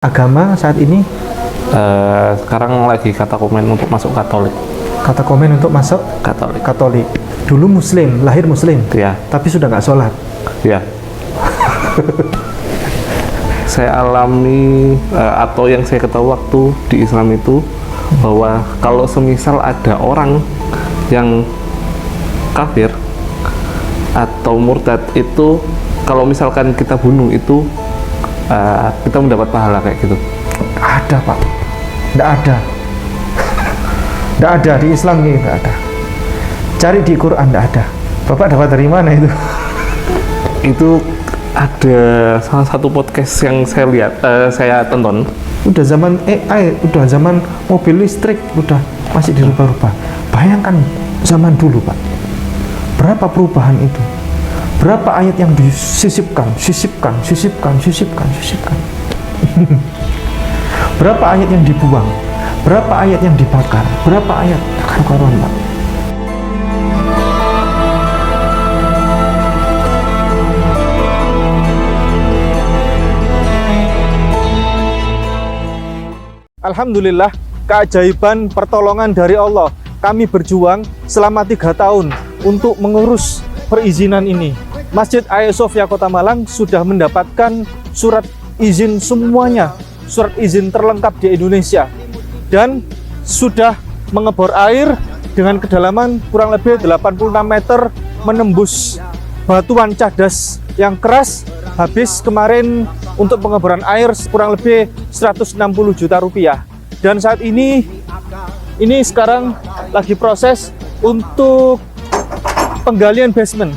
Agama saat ini Sekarang lagi kata komen untuk masuk Katolik. kata komen untuk masuk Katolik. Katolik. Dulu Muslim, lahir Muslim, Ya, tapi sudah nggak sholat. ya. Saya alami atau yang saya ketahui waktu di Islam itu bahwa kalau semisal ada orang yang kafir atau murtad itu, kalau misalkan kita bunuh itu kita mendapat pahala kayak gitu. Ada Pak, nggak ada. Nggak ada di Islam ini, nggak ada. Cari di Quran, nggak ada. Bapak dapat dari mana itu? Itu ada salah satu podcast yang saya lihat, saya tonton. Udah zaman AI, udah zaman mobil listrik, udah masih dirubah-rubah. Bayangkan zaman dulu Pak, berapa perubahan itu? Berapa ayat yang disisipkan. Berapa ayat yang dibuang, berapa ayat yang dibakar, berapa ayat karuan Pak. Alhamdulillah, keajaiban pertolongan dari Allah. Kami berjuang selama 3 tahun untuk mengurus perizinan ini. Masjid Hagia Sophia Kota Malang sudah mendapatkan surat izin semuanya, surat izin terlengkap di Indonesia, dan sudah mengebor air dengan kedalaman kurang lebih 86 meter menembus batuan cadas yang keras. Habis kemarin untuk pengeboran air kurang lebih 160 juta rupiah, dan saat ini sekarang lagi proses untuk penggalian basement.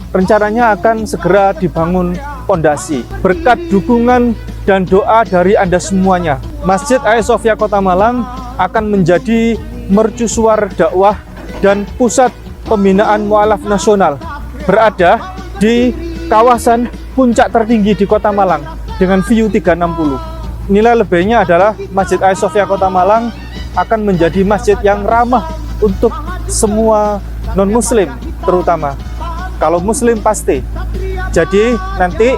Rencananya akan segera dibangun pondasi. Berkat dukungan dan doa dari Anda semuanya, Masjid Hagia Sophia Kota Malang akan menjadi mercusuar dakwah dan pusat pembinaan mualaf nasional, berada di kawasan puncak tertinggi di Kota Malang dengan view 360. Nilai lebihnya adalah Masjid Hagia Sophia Kota Malang akan menjadi masjid yang ramah untuk semua non-muslim, terutama kalau muslim pasti. Jadi nanti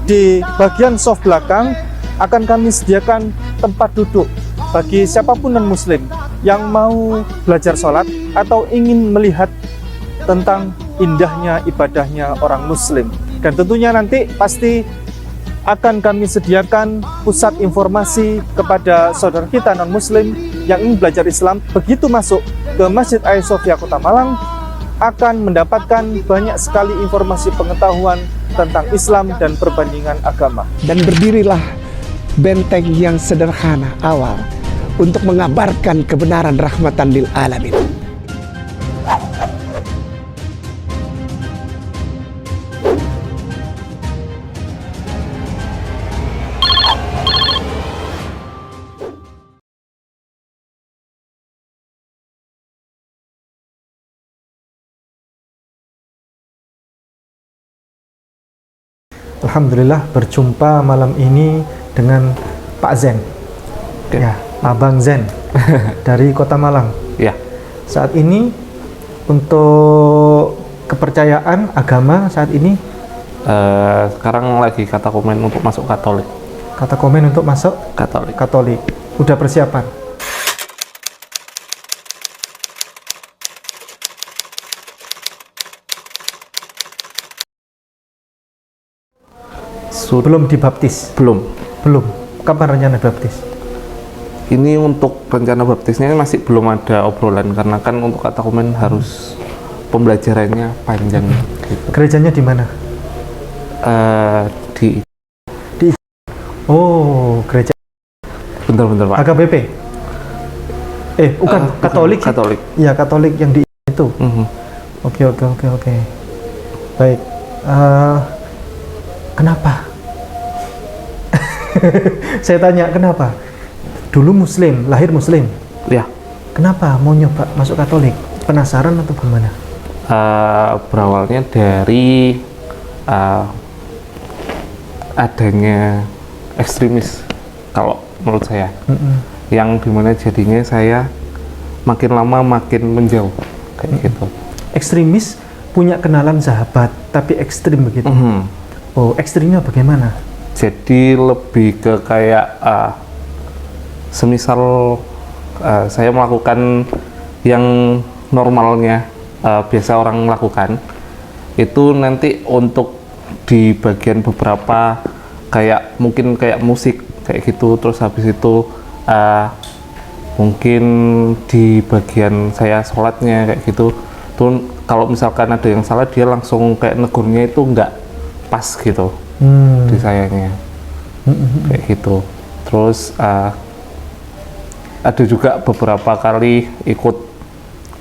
di bagian soft belakang akan kami sediakan tempat duduk bagi siapapun non-muslim yang mau belajar sholat atau ingin melihat tentang indahnya ibadahnya orang muslim. Dan tentunya nanti pasti akan kami sediakan pusat informasi kepada saudara kita non-muslim yang ingin belajar Islam. Begitu masuk ke Masjid Hagia Sophia Kota Malang, akan mendapatkan banyak sekali informasi pengetahuan tentang Islam dan perbandingan agama. Dan berdirilah benteng yang sederhana awal untuk mengabarkan kebenaran rahmatan lil alamin. Alhamdulillah berjumpa malam ini dengan Pak Zen, ya, Abang Zen dari Kota Malang. Ya, Saat ini untuk kepercayaan agama saat ini sekarang lagi kata komen untuk masuk Katolik. kata komen untuk masuk Katolik. Katolik. Udah persiapan? Belum dibaptis? Belum. Belum. Kapan rencana baptis? Ini untuk rencana baptisnya masih belum ada obrolan, karena kan untuk kata komen harus pembelajarannya panjang gitu. Gerejanya di mana? Di Oh, gereja bentar Pak. HKBP? Bukan, Katolik. Katolik. Ya, Katolik yang di itu. Oke. Baik. Kenapa? Saya tanya kenapa? Dulu Muslim, lahir Muslim. Ya. Kenapa mau nyoba masuk Katolik? Penasaran atau gimana? Berawalnya dari adanya ekstremis, kalau menurut saya, yang dimana jadinya saya makin lama makin menjauh kayak gitu. Ekstremis punya kenalan sahabat tapi ekstrim begitu. Oh, ekstrimnya bagaimana? Jadi lebih ke kayak semisal saya melakukan yang normalnya biasa orang lakukan, itu nanti untuk di bagian beberapa kayak mungkin kayak musik kayak gitu, terus habis itu mungkin di bagian saya sholatnya kayak gitu tuh, kalau misalkan ada yang salah dia langsung kayak negurnya itu nggak pas gitu di sayanya kayak gitu. Terus ada juga beberapa kali ikut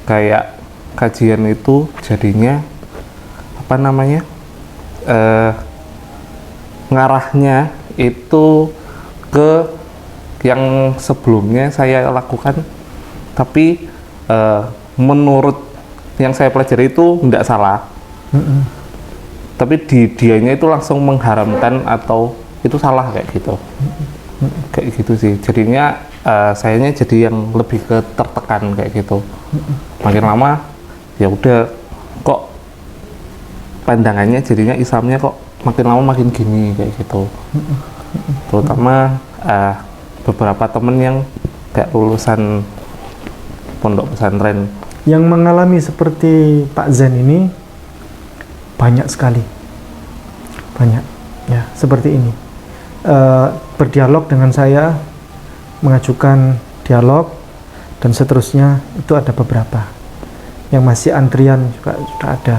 kayak kajian itu jadinya apa namanya ngarahnya itu ke yang sebelumnya saya lakukan, tapi menurut yang saya pelajari itu tidak salah, tapi dianya itu langsung mengharamkan atau itu salah kayak gitu. Kayak gitu sih, jadinya sayanya jadi yang lebih ke tertekan kayak gitu. Makin lama ya udah kok pandangannya jadinya Islamnya kok makin lama makin gini kayak gitu. Terutama beberapa temen yang kayak lulusan pondok pesantren Yang mengalami seperti Pak Zen ini banyak sekali, banyak ya seperti ini. Berdialog dengan saya, mengajukan dialog dan seterusnya, itu ada beberapa yang masih antrian juga sudah ada.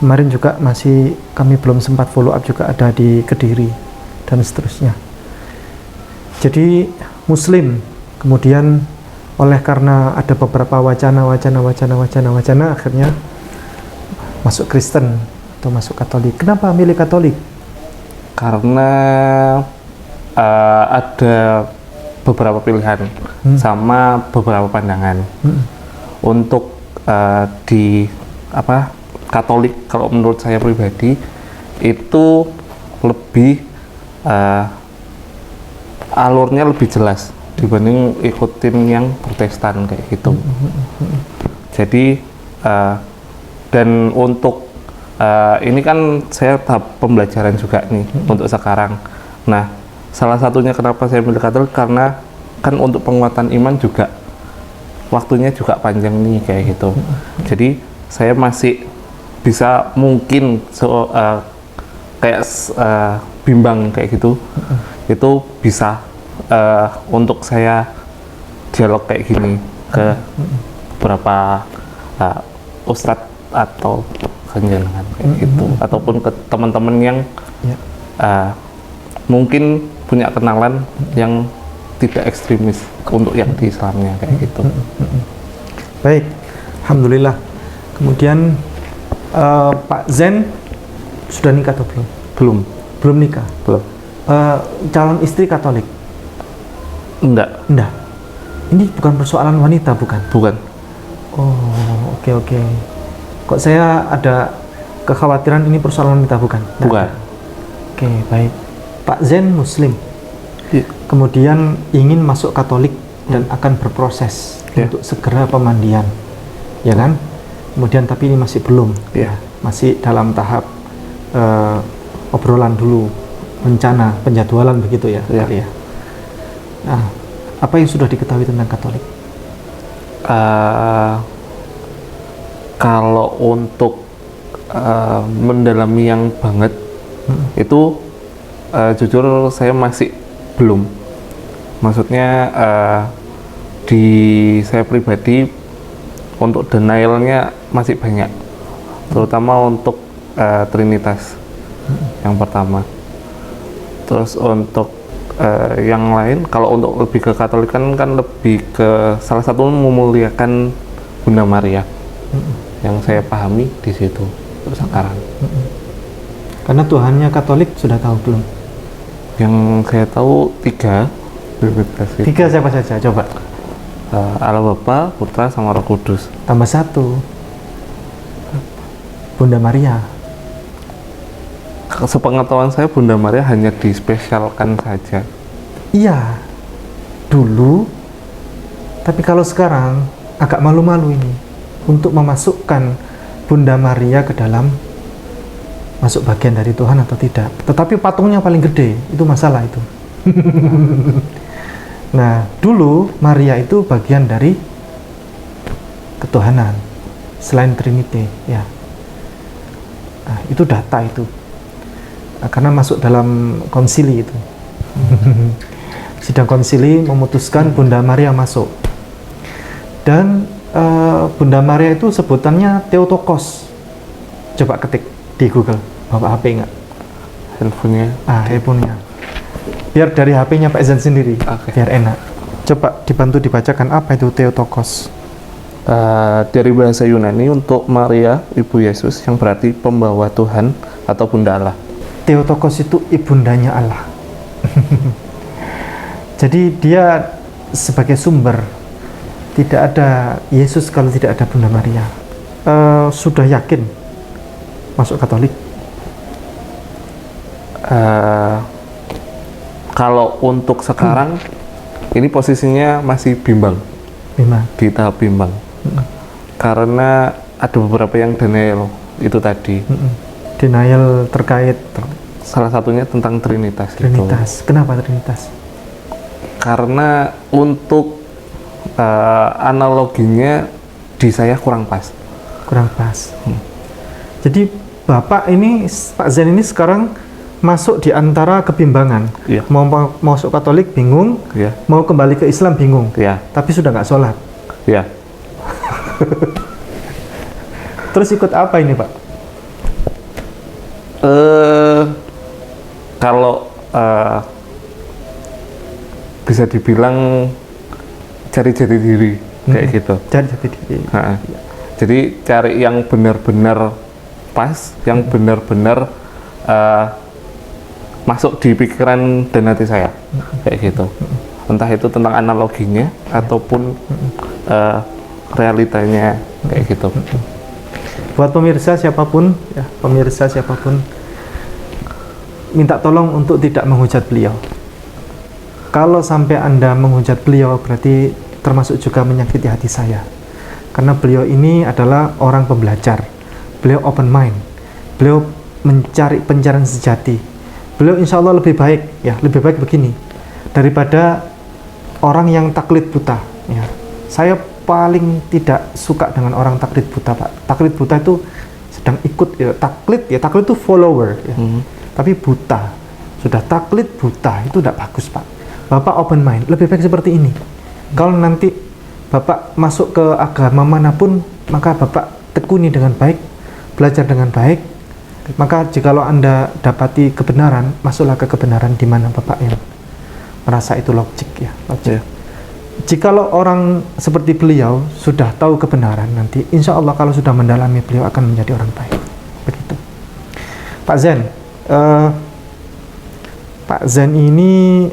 Kemarin juga masih kami belum sempat follow up, juga ada di Kediri dan seterusnya. Jadi Muslim kemudian karena ada beberapa wacana akhirnya masuk Kristen atau masuk Katolik. Kenapa milih Katolik? karena ada beberapa pilihan sama beberapa pandangan. Untuk di Katolik, kalau menurut saya pribadi itu lebih alurnya lebih jelas dibanding ikutin yang Protestan kayak gitu. Jadi dan untuk ini kan saya tahap pembelajaran juga nih untuk sekarang. Nah, salah satunya kenapa saya milih Katolik karena kan untuk penguatan iman juga waktunya juga panjang nih kayak gitu. Jadi saya masih bisa mungkin bimbang kayak gitu. Itu bisa untuk saya dialog kayak gini ke beberapa ustadz atau kenjangan kayak gitu, ataupun ke teman-teman yang mungkin punya kenalan yang tidak ekstremis untuk yang di Islamnya kayak gitu. Baik, alhamdulillah. Kemudian Pak Zen sudah nikah atau belum? Belum. Belum nikah. Belum. Calon istri Katolik? Enggak. Ini bukan persoalan wanita, bukan? Bukan. Oh, oke. Kok saya ada kekhawatiran ini persoalan wanita, bukan? Bukan. Oke, baik. Pak Zen Muslim, kemudian ingin masuk Katolik dan akan berproses untuk segera pemandian, ya kan? Kemudian tapi ini masih belum, masih dalam tahap obrolan dulu, rencana penjadwalan begitu ya. Nah, apa yang sudah diketahui tentang Katolik? Kalau untuk mendalami yang banget itu jujur saya masih belum. Maksudnya di saya pribadi untuk denialnya masih banyak, terutama untuk Trinitas yang pertama. Terus untuk yang lain, kalau untuk lebih ke Katolik kan lebih ke salah satu memuliakan Bunda Maria. Yang saya pahami di situ untuk sekarang. Karena Tuhannya Katolik sudah tahu belum? Yang saya tahu 3. Tiga siapa saja? Coba. Allah Bapa, Putra, sama Roh Kudus. Tambah 1. Bunda Maria. Sepengetahuan saya Bunda Maria hanya dispesialkan saja. Iya, dulu. Tapi kalau sekarang agak malu-malu ini untuk memasukkan Bunda Maria ke dalam masuk bagian dari Tuhan atau tidak. Tetapi patungnya paling gede, itu masalah itu. Nah, dulu Maria itu bagian dari ketuhanan selain Trinity, ya. Nah, itu data itu. Karena masuk dalam konsili itu. Sidang konsili memutuskan Bunda Maria masuk. Dan Bunda Maria itu sebutannya Theotokos. Coba ketik di Google, bawa HP nggak? Handphonenya. Handphonenya. Biar dari HP-nya Pak Zen sendiri, biar enak. Coba dibantu dibacakan apa itu Theotokos. Dari bahasa Yunani untuk Maria, Ibu Yesus, yang berarti pembawa Tuhan atau Bunda Allah. Theotokos itu ibundanya Allah. Jadi dia sebagai sumber. Tidak ada Yesus kalau tidak ada Bunda Maria. Sudah yakin masuk Katolik? Kalau untuk sekarang, ini posisinya masih bimbang. Di tahap bimbang. Karena ada beberapa yang denial itu tadi. Denial terkait salah satunya tentang Trinitas. Trinitas. Kenapa Trinitas? Karena untuk analoginya di saya kurang pas. Jadi Bapak ini, Pak Zen ini sekarang masuk di antara kebimbangan. Iya. Mau masuk Katolik bingung, Iya. mau kembali ke Islam bingung. Iya. Tapi sudah nggak sholat. Iya. Terus ikut apa ini, Pak? Kalau bisa dibilang cari jati diri kayak gitu. Cari jati diri. Jadi cari yang benar-benar pas, yang benar-benar masuk di pikiran dan hati saya kayak gitu. Entah itu tentang analoginya ataupun realitanya kayak gitu. Buat pemirsa siapapun, ya, minta tolong untuk tidak menghujat beliau. Kalau sampai Anda menghujat beliau, berarti termasuk juga menyakiti hati saya. Karena beliau ini adalah orang pembelajar. Beliau open mind. Beliau mencari pencarian sejati. Beliau insya Allah lebih baik, ya, lebih baik begini daripada orang yang taklid buta. Ya. Saya paling tidak suka dengan orang taklid buta, Pak. Taklid buta itu sedang ikut, ya. Taklid itu follower, ya. Tapi buta, sudah taklid buta, itu tidak bagus, Pak. Bapak open mind, lebih baik seperti ini. Kalau nanti Bapak masuk ke agama manapun, maka Bapak tekuni dengan baik, belajar dengan baik. Maka jikalau Anda dapati kebenaran, masuklah ke kebenaran di mana Bapak yang merasa itu logik, ya, logik. Jikalau orang seperti beliau sudah tahu kebenaran, nanti insya Allah kalau sudah mendalami, beliau akan menjadi orang baik. Begitu. Pak Zen, Pak Zen ini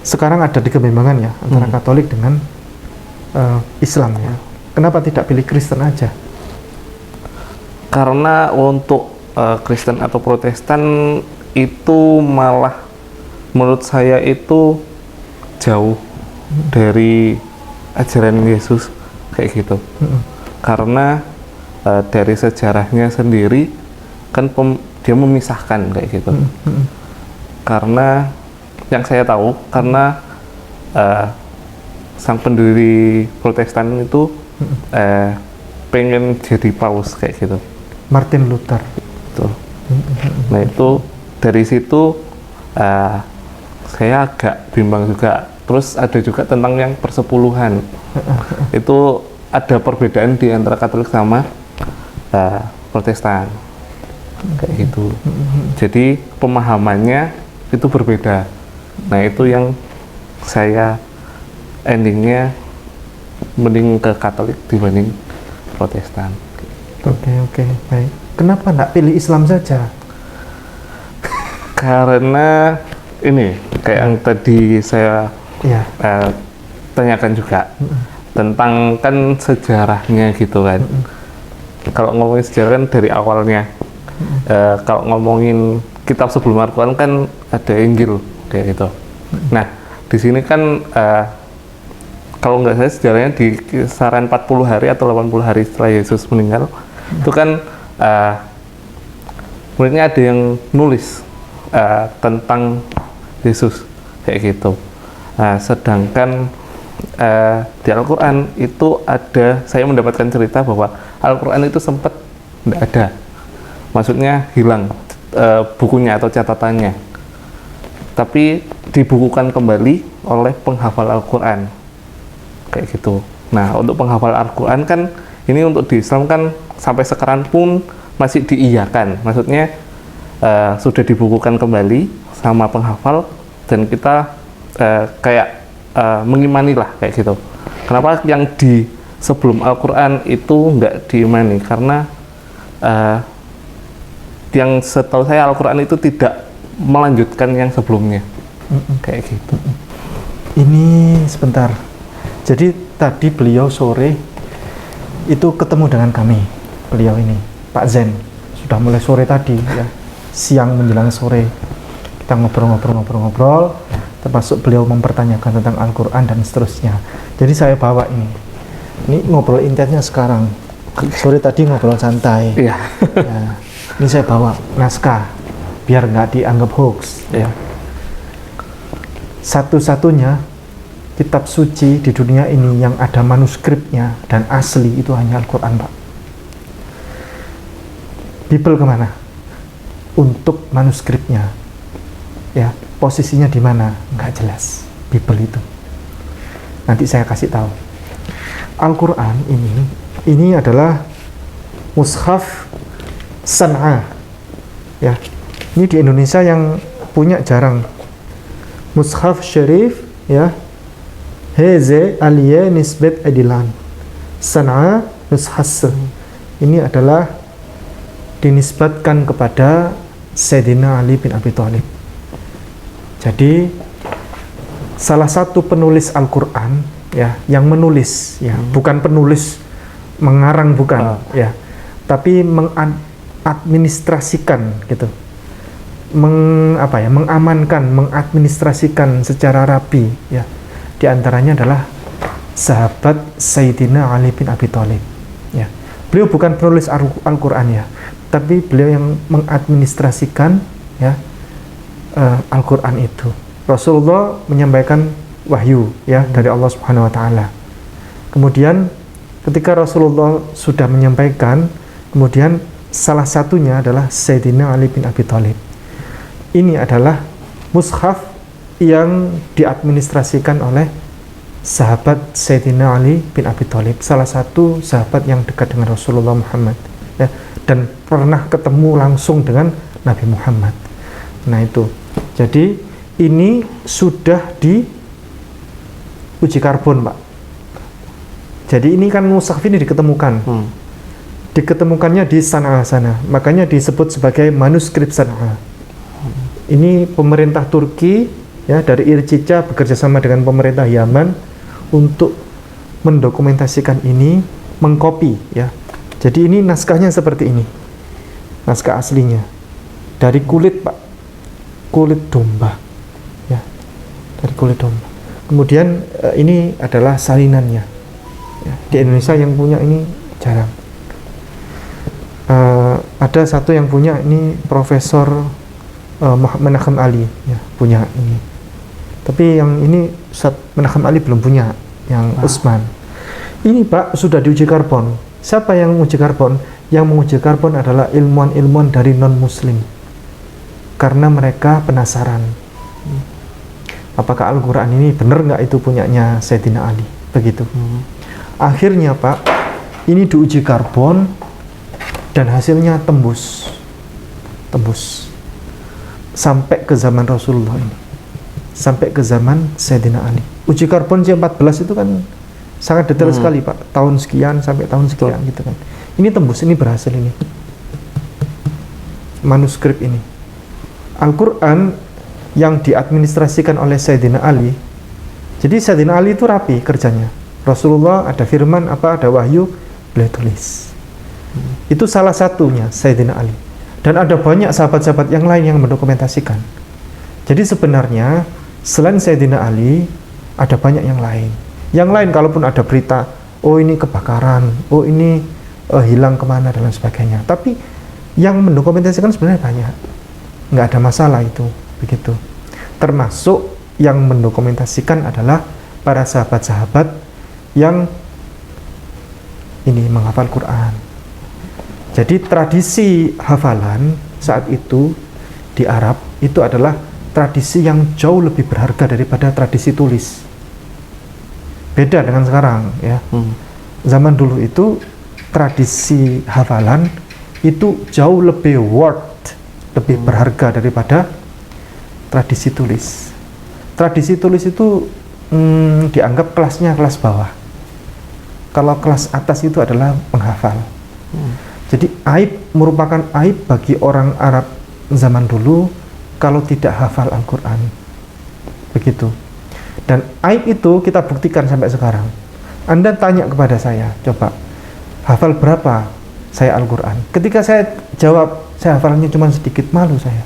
sekarang ada di kebimbangan, ya, antara Katolik dengan Islam, ya. Kenapa tidak pilih Kristen aja? Karena untuk Kristen atau Protestan itu malah menurut saya itu jauh dari ajaran Yesus kayak gitu. Karena dari sejarahnya sendiri kan dia memisahkan kayak gitu. Karena yang saya tahu, karena sang pendiri Protestan itu pengen jadi paus kayak gitu. Martin Luther. Betul. Nah itu dari situ saya agak bimbang juga. Terus ada juga tentang yang persepuluhan. Itu ada perbedaan di antara Katolik sama Protestan kayak gitu. Jadi pemahamannya itu berbeda. Nah itu yang saya endingnya mending ke Katolik dibanding Protestan. Oke, baik. Kenapa nggak pilih Islam saja? Karena ini kayak yang tadi saya tanyakan juga tentang kan sejarahnya gitu kan. Kalau ngomongin sejarah kan dari awalnya. Kalau ngomongin kitab sebelum Al-Quran kan ada Injil kayak gitu. Nah di sini kan kalau nggak salah sejarahnya di kisaran 40 hari atau 80 hari setelah Yesus meninggal, itu kan muridnya ada yang nulis tentang Yesus kayak gitu. Sedangkan di Al-Quran itu ada, saya mendapatkan cerita bahwa Al-Quran itu sempat tidak ada, maksudnya hilang bukunya atau catatannya, tapi dibukukan kembali oleh penghafal Al-Quran kayak gitu. Nah, untuk penghafal Al-Quran kan ini untuk di Islam kan sampai sekarang pun masih diiyakan, maksudnya sudah dibukukan kembali sama penghafal dan kita kayak mengimani lah kayak gitu. Kenapa yang di sebelum Al-Quran itu nggak diimani? Karena yang setahu saya Al-Quran itu tidak melanjutkan yang sebelumnya kayak gitu. Ini sebentar. Jadi tadi beliau sore itu ketemu dengan kami. Beliau ini Pak Zen sudah mulai sore tadi ya, siang menjelang sore kita ngobrol, termasuk beliau mempertanyakan tentang Al-Quran dan seterusnya. Jadi saya bawa ini ngobrol intensnya sekarang. Sore tadi ngobrol santai. Iya. Ya, ini saya bawa naskah biar nggak dianggap hoax. Ya. Satu-satunya kitab suci di dunia ini yang ada manuskripnya dan asli itu hanya Al-Quran, Pak. Bible kemana? Untuk manuskripnya, ya posisinya di mana? Nggak jelas. Bible itu. Nanti saya kasih tahu. Al-Quran ini adalah mushaf San'a. Ya, ini di Indonesia yang punya jarang. Mushaf Syarif, ya. Heze Aliye Nisbet Edilan San'a Nushas. Ini adalah dinisbatkan kepada Sayyidina Ali bin Abi Thalib. Jadi salah satu penulis Al-Quran ya, yang menulis ya, bukan penulis mengarang, bukan ya, tapi mengadministrasikan gitu, mengamankan, mengadministrasikan secara rapi ya. Di antaranya adalah sahabat Sayyidina Ali bin Abi Thalib ya. Beliau bukan penulis Al-Quran ya, tapi beliau yang mengadministrasikan ya Al-Quran itu. Rasulullah menyampaikan wahyu ya dari Allah Subhanahu wa taala. Kemudian ketika Rasulullah sudah menyampaikan, kemudian salah satunya adalah Sayyidina Ali bin Abi Thalib. Ini adalah mushaf yang diadministrasikan oleh sahabat Sayyidina Ali bin Abi Thalib, salah satu sahabat yang dekat dengan Rasulullah Muhammad ya, dan pernah ketemu langsung dengan Nabi Muhammad. Nah itu, jadi ini sudah diuji karbon, Pak. Jadi ini kan mushaf ini diketemukannya di San'a sana, makanya disebut sebagai manuskrip San'a. Ini pemerintah Turki ya, dari Ircica bekerja sama dengan pemerintah Yaman untuk mendokumentasikan ini, mengkopi ya. Jadi ini naskahnya seperti ini, naskah aslinya dari kulit, Pak, kulit domba ya, dari kulit domba. Kemudian ini adalah salinannya ya. Di Indonesia yang punya ini jarang. Ada satu yang punya ini Profesor Menachem Ali ya, punya ini. Tapi yang ini Ustaz Menachem Ali belum punya, yang Utsman. Ini, Pak, sudah diuji karbon. Siapa yang menguji karbon? Yang menguji karbon adalah ilmuwan-ilmuwan dari non-muslim. Karena mereka penasaran. Apakah Al-Quran ini benar nggak itu punyanya Sayyidina Ali? Begitu. Akhirnya, Pak, ini diuji karbon dan hasilnya tembus. Sampai ke zaman Rasulullah ini. Sampai ke zaman Sayyidina Ali. Uji karbon C14 itu kan sangat detail sekali, Pak. Tahun sekian sampai tahun sekian gitu kan. Ini tembus, ini berhasil ini. Manuskrip ini. Al-Quran yang diadministrasikan oleh Sayyidina Ali. Jadi Sayyidina Ali itu rapi kerjanya. Rasulullah ada firman ada wahyu, beliau tulis. Itu salah satunya Sayyidina Ali. Dan ada banyak sahabat-sahabat yang lain yang mendokumentasikan. Jadi sebenarnya selain Sayyidina Ali ada banyak yang lain. Yang lain kalaupun ada berita, oh ini kebakaran, oh ini hilang kemana dan lain sebagainya. Tapi Yang mendokumentasikan sebenarnya banyak, nggak ada masalah itu, begitu. Termasuk yang mendokumentasikan adalah para sahabat-sahabat yang ini menghafal Quran. Jadi tradisi hafalan saat itu di Arab itu adalah tradisi yang jauh lebih berharga daripada tradisi tulis. Beda dengan sekarang ya. Zaman dulu itu tradisi hafalan itu jauh lebih worth, lebih berharga daripada tradisi tulis. Tradisi tulis itu dianggap kelasnya kelas bawah. Kalau kelas atas itu adalah penghafal. Jadi aib merupakan aib bagi orang Arab zaman dulu kalau tidak hafal Al-Quran. Begitu. Dan aib itu kita buktikan sampai sekarang. Anda tanya kepada saya, coba hafal berapa saya Al-Quran? Ketika saya jawab saya hafalnya cuma sedikit, malu saya.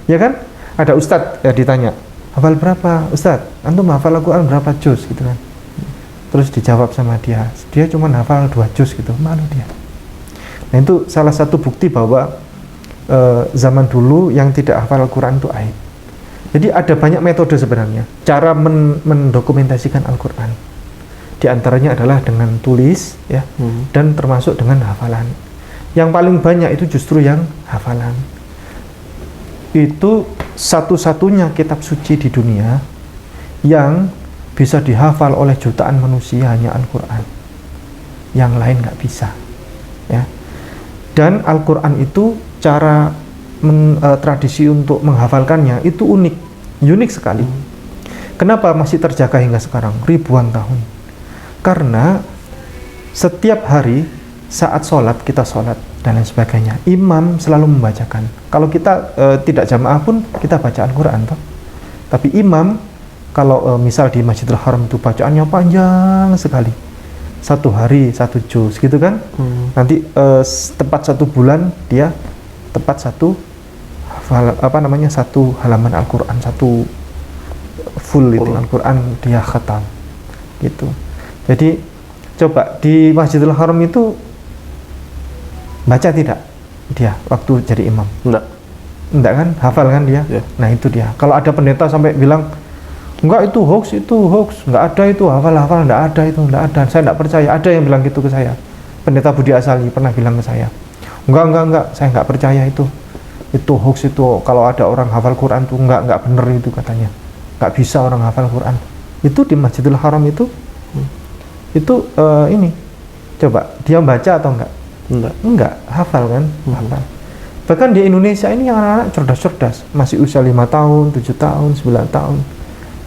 Ya kan? Ada ustadz ya ditanya, hafal berapa ustadz? Antum hafal Al-Quran berapa juz gitu kan? Terus dijawab sama dia cuma hafal 2 juz gitu, malu dia. Nah itu salah satu bukti bahwa zaman dulu yang tidak hafal Al-Quran itu aib. Jadi ada banyak metode sebenarnya cara mendokumentasikan Al-Quran. Di antaranya adalah dengan tulis ya, dan termasuk dengan hafalan. Yang paling banyak itu justru yang hafalan. Itu satu-satunya kitab suci di dunia yang bisa dihafal oleh jutaan manusia hanya Al-Quran. Yang lain nggak bisa ya. Dan Al-Quran itu cara tradisi untuk menghafalkannya itu unik sekali. Kenapa masih terjaga hingga sekarang ribuan tahun? Karena setiap hari saat sholat, kita sholat dan lain sebagainya, imam selalu membacakan. Kalau kita tidak jamaah pun kita baca Al-Quran toh. Tapi imam kalau misal di Masjidil Haram itu bacaannya panjang sekali, 1 hari 1 juz gitu kan. Nanti tepat 1 bulan dia tepat satu halaman Al-Quran, 1 full itu Al-Quran dia khatam gitu. Jadi coba di Masjidil Haram itu baca tidak dia waktu jadi imam? Enggak kan? Hafal kan dia? Yeah. Nah itu dia. Kalau ada pendeta sampai bilang enggak itu hoax, enggak ada itu hafal, enggak ada itu, enggak ada. Saya enggak percaya. Ada yang bilang gitu ke saya. Pendeta Budi Asali pernah bilang ke saya. Enggak, saya enggak percaya itu. Itu hoax itu. Kalau ada orang hafal Quran tuh enggak bener itu katanya. Enggak bisa orang hafal Quran. Itu di Masjidil Haram itu ini coba dia baca atau enggak hafal kan. Hafal. Bahkan di Indonesia ini yang anak-anak cerdas masih usia 5 tahun 7 tahun 9 tahun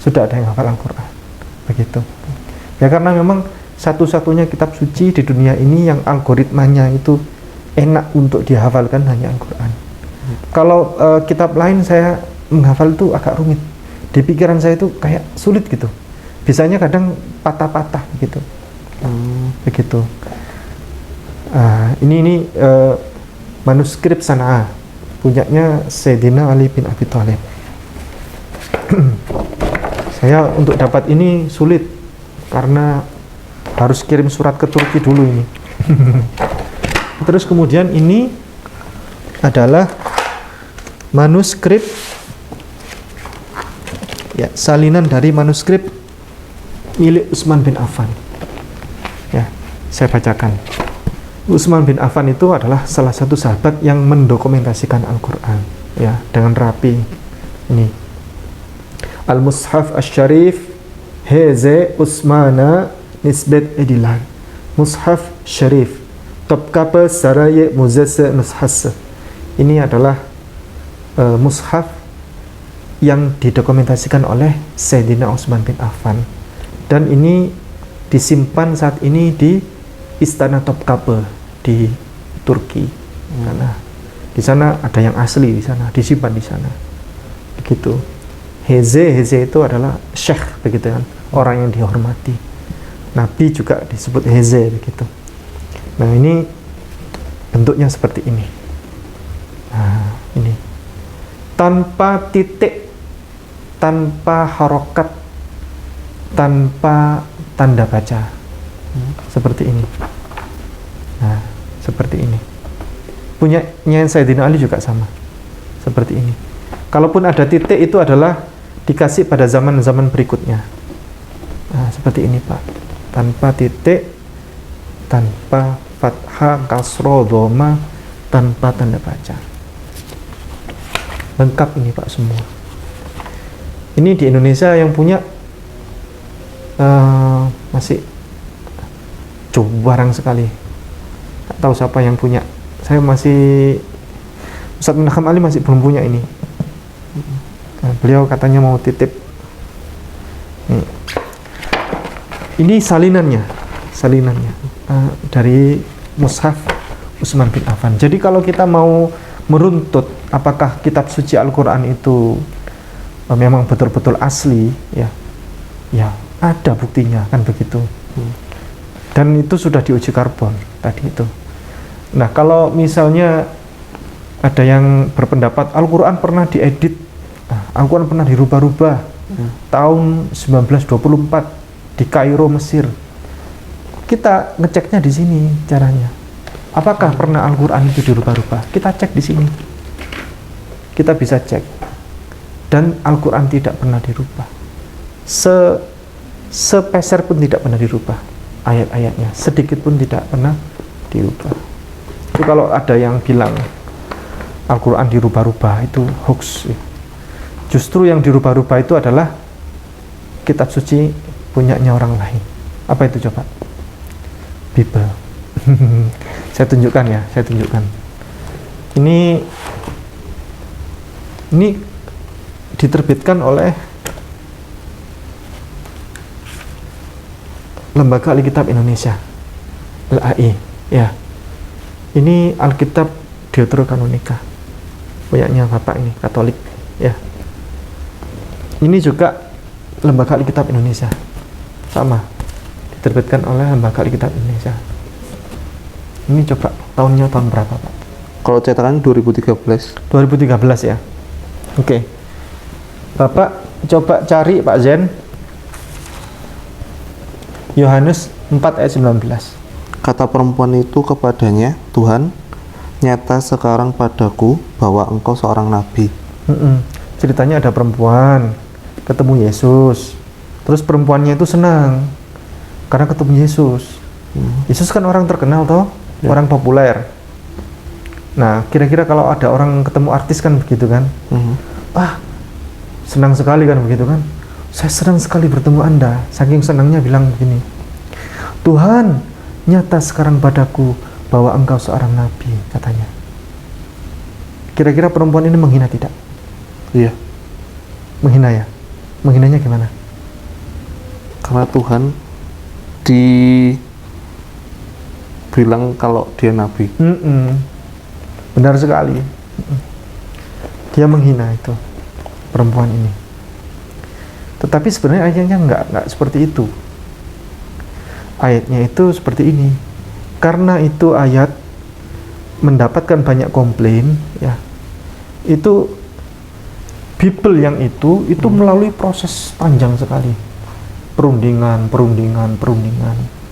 sudah ada yang hafal Al-Quran begitu ya, karena memang satu-satunya kitab suci di dunia ini yang algoritmanya itu enak untuk dihafalkan hanya Al-Quran. Kalau kitab lain saya menghafal itu agak rumit, di pikiran saya itu kayak sulit gitu, bisanya kadang patah-patah gitu. Begitu. Ini manuskrip Sana'a punyanya Sayyidina Ali bin Abi Thalib. Saya untuk dapat ini sulit karena harus kirim surat ke Turki dulu ini. Terus kemudian ini adalah manuskrip ya, salinan dari manuskrip milik Utsman bin Affan. Ya, saya bacakan. Utsman bin Affan itu adalah salah satu sahabat yang mendokumentasikan Al-Quran ya dengan rapi. Ini Al-Mushaf Asy-Syarif Heze Utsmana Nisbat Edilan Mushaf Syarif Topkape Saraye Muzase Nushas. Ini adalah mushaf yang didokumentasikan oleh Sayyidina Utsman bin Affan, dan ini disimpan saat ini di Istana Topkapi di Turki. Karena di sana ada yang asli, di sana disimpan di sana. Begitu. Heze itu adalah syekh begitu kan, orang yang dihormati. Nabi juga disebut Heze begitu. Nah, ini bentuknya seperti ini. Nah, ini tanpa titik, tanpa harokat, tanpa tanda baca, seperti ini. Nah, seperti ini. Punyanya Sayyidina Ali juga sama. Seperti ini. Kalaupun ada titik itu adalah dikasih pada zaman-zaman berikutnya. Nah, seperti ini Pak. Tanpa titik, tanpa fathah, kasroh, dhamma, tanpa tanda baca. Lengkap ini Pak semua. Ini di Indonesia yang punya masih jarang sekali. Tak tahu siapa yang punya. Saya masih Ustadz Menakam Ali masih belum punya ini. Nah, beliau katanya mau titip. Ini salinannya dari Mushaf Utsman bin Affan. Jadi kalau kita mau meruntut apakah kitab suci Al-Quran itu memang betul-betul asli, ya ada buktinya kan begitu. Dan itu sudah diuji karbon tadi itu. Nah kalau misalnya ada yang berpendapat Al-Quran pernah diedit, Al-Quran pernah dirubah-rubah tahun 1924 di Kairo, Mesir. Kita ngeceknya di sini caranya. Apakah pernah Al-Quran itu dirubah-rubah? Kita cek di sini. Kita bisa cek. Dan Al-Quran tidak pernah dirubah. Sepeser pun tidak pernah dirubah. Ayat-ayatnya sedikit pun tidak pernah dirubah. Itu kalau ada yang bilang Al-Quran dirubah-rubah itu hoax. Justru yang dirubah-rubah itu adalah kitab suci punyanya orang lain. Apa itu coba? Bible. Saya tunjukkan ya, saya tunjukkan. Ini diterbitkan oleh Lembaga Alkitab Indonesia, LAI, ya. Ini Alkitab Deuterokanonika, punyanya Bapak ini, Katolik, ya. Ini juga Lembaga Alkitab Indonesia, sama, diterbitkan oleh Lembaga Alkitab Indonesia. Ini coba tahunnya tahun berapa Pak? Kalau cetakan 2013. 2013 ya. Oke. Bapak coba cari Pak Zen. Yohanes 4 ayat 19. Kata perempuan itu kepadanya, Tuhan, nyata sekarang padaku bahwa engkau seorang nabi. Ceritanya ada perempuan ketemu Yesus. Terus perempuannya itu senang karena ketemu Yesus. Yesus kan orang terkenal toh, orang populer. Nah, kira-kira kalau ada orang ketemu artis kan begitu kan? Senang sekali kan begitu kan? Saya senang sekali bertemu Anda. Saking senangnya bilang begini, Tuhan, nyata sekarang padaku bahwa engkau seorang nabi, katanya. Kira-kira perempuan ini menghina tidak? Iya. Menghina ya? Menghinanya gimana? Karena Tuhan bilang kalau dia nabi. Benar sekali. Dia menghina itu perempuan ini. Tetapi sebenarnya ayatnya nggak seperti itu. Ayatnya itu seperti ini. Karena itu ayat mendapatkan banyak komplain, ya. Itu Bible yang itu melalui proses panjang sekali. Perundingan,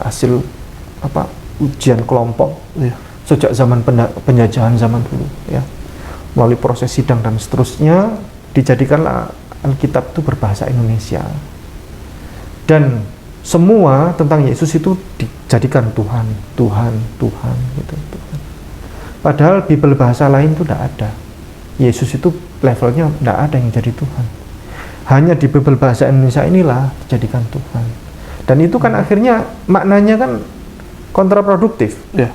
hasil ujian kelompok, ya. Sejak zaman penjajahan zaman dulu, ya. Melalui proses sidang dan seterusnya, dijadikanlah Alkitab itu berbahasa Indonesia. Dan semua tentang Yesus itu dijadikan Tuhan gitu, Tuhan. Padahal Bible bahasa lain itu tidak ada. Yesus itu levelnya tidak ada yang jadi Tuhan. Hanya di Bible bahasa Indonesia inilah dijadikan Tuhan. Dan itu kan akhirnya maknanya kan kontraproduktif. Ya.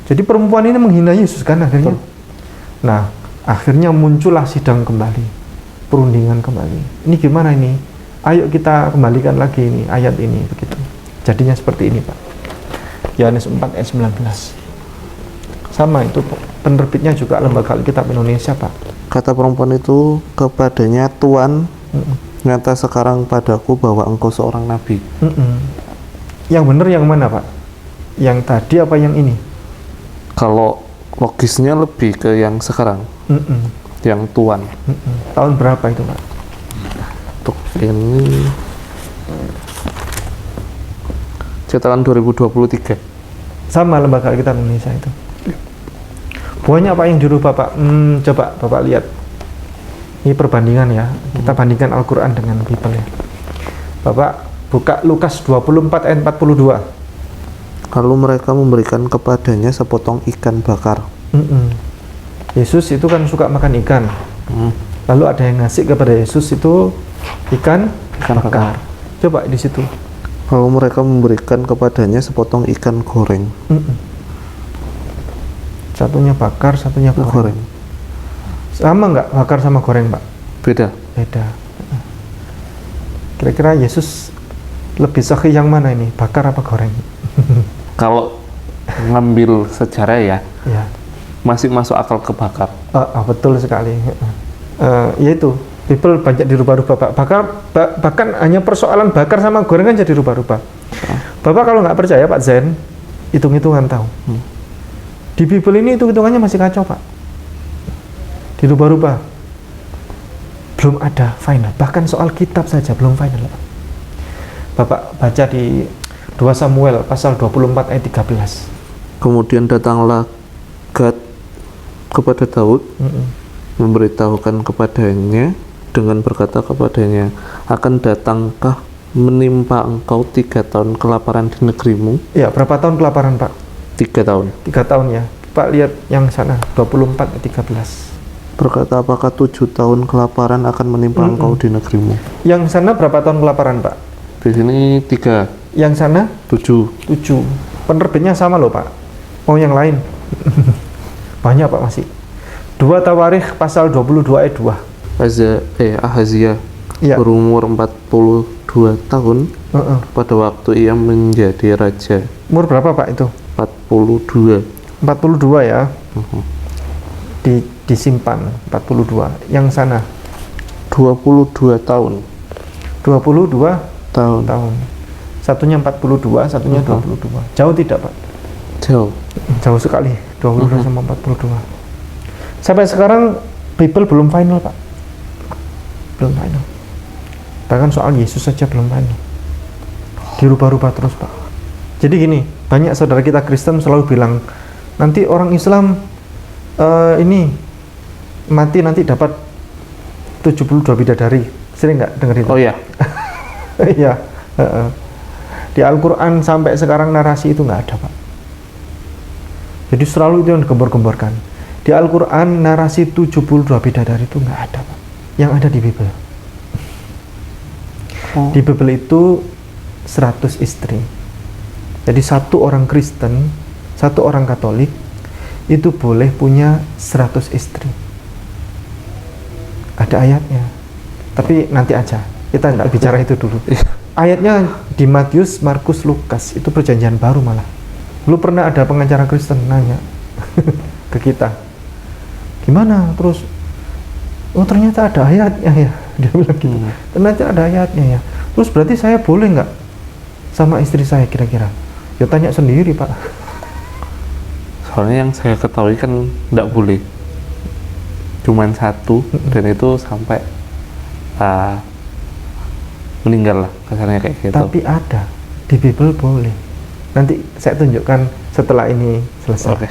Jadi perempuan ini menghina Yesus kan akhirnya. Nah, akhirnya muncullah sidang kembali, perundingan kembali. Ini gimana ini? Ayo kita kembalikan lagi ini ayat ini begitu. Jadinya seperti ini Pak. Yohanes 4 ayat 19. Sama itu penerbitnya juga Lembaga Alkitab Indonesia Pak. Kata perempuan itu kepadanya, Tuhan, nyata sekarang padaku bahwa engkau seorang nabi. Yang benar yang mana Pak? Yang tadi apa yang ini? Kalau logisnya lebih ke yang sekarang, yang Tuhan. Tahun berapa itu Pak? Untuk ini cetakan 2023. Sama Lembaga Alkitab Indonesia itu. Banyak Pak yang dirubah Pak. Coba Bapak lihat. Ini perbandingan ya. Kita bandingkan Al-Quran dengan Bible ya. Bapak buka Lukas 24 ayat 42. Lalu mereka memberikan kepadanya sepotong ikan bakar. Yesus itu kan suka makan ikan. Lalu ada yang ngasih kepada Yesus itu ikan bakar. Coba di situ. Lalu mereka memberikan kepadanya sepotong ikan goreng. Satunya bakar, satunya goreng. Sama nggak bakar sama goreng, Pak? Beda. Beda. Kira-kira Yesus lebih sahih yang mana ini? Bakar apa goreng? Kalau ngambil sejarah ya, Ya. masih masuk akal ke bakar. Betul sekali. Yaitu people banyak dirubah-rubah Pak. Bahkan hanya persoalan bakar sama goreng kan jadi rubah-rubah. Bapak kalau nggak percaya Pak Zen, hitung-hitungan tahu. Di Bible ini hitung-hitungannya masih kacau Pak. Dirubah-rubah. Belum ada final. Bahkan soal kitab saja belum final Pak. Bapak baca di 2 Samuel pasal 24 ayat 13. Kemudian datanglah Gad kepada Daud, memberitahukan kepadanya dengan berkata kepadanya, akan datangkah menimpa engkau 3 tahun kelaparan di negerimu? Ya, berapa tahun kelaparan Pak? 3 tahun. 3 tahun ya. Pak lihat yang sana 24 ayat 13. Berkata, apakah 7 tahun kelaparan akan menimpa engkau di negerimu? Yang sana berapa tahun kelaparan Pak? Di sini 3. Yang sana 7. 7. Penerbitnya sama loh Pak. Oh yang lain banyak Pak masih. 2 Tawarikh pasal 22 ayat 2. Ahazia ya. Berumur 42 tahun pada waktu ia menjadi raja. Umur berapa Pak itu? 42. 42 ya. Disimpan 42. Yang sana 22 tahun. 22 tahun. Satunya 42, satunya 22. Jauh tidak Pak? Jauh sekali. 22 sama 42. Sampai sekarang Bible belum final Pak. Belum final. Bahkan soal Yesus saja belum final. Dirubah-rubah terus Pak. Jadi gini, banyak saudara kita Kristen selalu bilang, nanti orang Islam ini mati nanti dapat 72 bidadari. Sering nggak dengar itu? Oh iya. Iya. Di Al-Quran sampai sekarang narasi itu nggak ada Pak. Jadi selalu itu yang digembor-gemborkan. Di Al-Quran narasi 72 bidadari itu nggak ada Pak. Yang ada di Bible. Di Bible itu 100 istri. Jadi satu orang Kristen, satu orang Katolik itu boleh punya 100 istri. Ada ayatnya. Tapi nanti aja. Kita nggak bicara itu dulu. Ayatnya di Matius, Markus, Lukas. Itu perjanjian baru malah. Lu pernah ada pengacara Kristen nanya ke kita, gimana? Terus, oh ternyata ada ayatnya ya. Dia bilang gitu. Ternyata ada ayatnya ya. Terus berarti saya boleh nggak sama istri saya kira-kira? Ya tanya sendiri Pak. Soalnya yang saya ketahui kan nggak boleh. Cuman 1 dan itu sampai meninggal lah kasarnya kayak gitu. Tapi ada di Bible boleh. Nanti saya tunjukkan setelah ini selesai. Okay.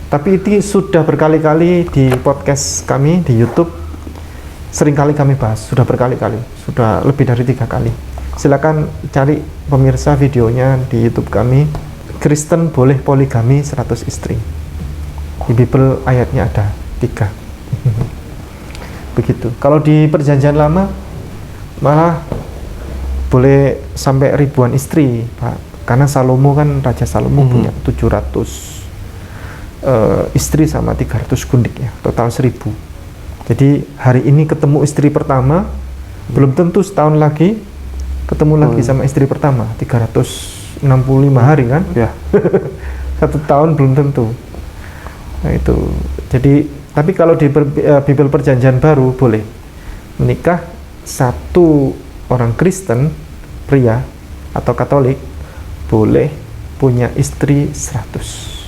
Tapi itu sudah berkali-kali di podcast kami di YouTube, sering kali kami bahas, sudah berkali-kali, sudah lebih dari 3 kali. Silakan cari pemirsa videonya di YouTube kami. Kristen boleh poligami 100 istri. Di Bible ayatnya ada 3. Begitu. Kalau di Perjanjian Lama malah boleh sampai ribuan istri, Pak. Karena Salomo kan Raja Salomo punya 700 istri sama 300 gundik ya, total 1000. Jadi hari ini ketemu istri pertama, belum tentu setahun lagi ketemu lagi sama istri pertama, 365 hari kan? Ya. 1 tahun belum tentu. Nah itu. Jadi tapi kalau di Bible Perjanjian Baru boleh menikah satu orang Kristen pria atau Katolik boleh punya istri 100.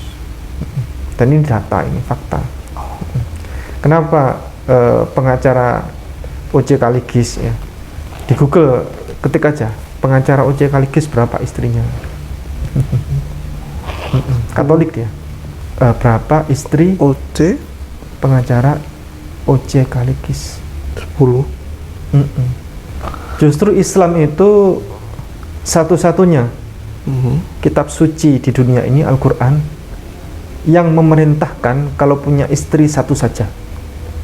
Dan ini data, ini fakta. Kenapa pengacara O.J. Kaligis ya, di Google ketik aja pengacara O.J. Kaligis berapa istrinya. Katolik dia. berapa istri OC pengacara O.J. Kaligis? 10. Justru Islam itu satu-satunya kitab suci di dunia ini, Al-Quran, yang memerintahkan kalau punya istri satu saja.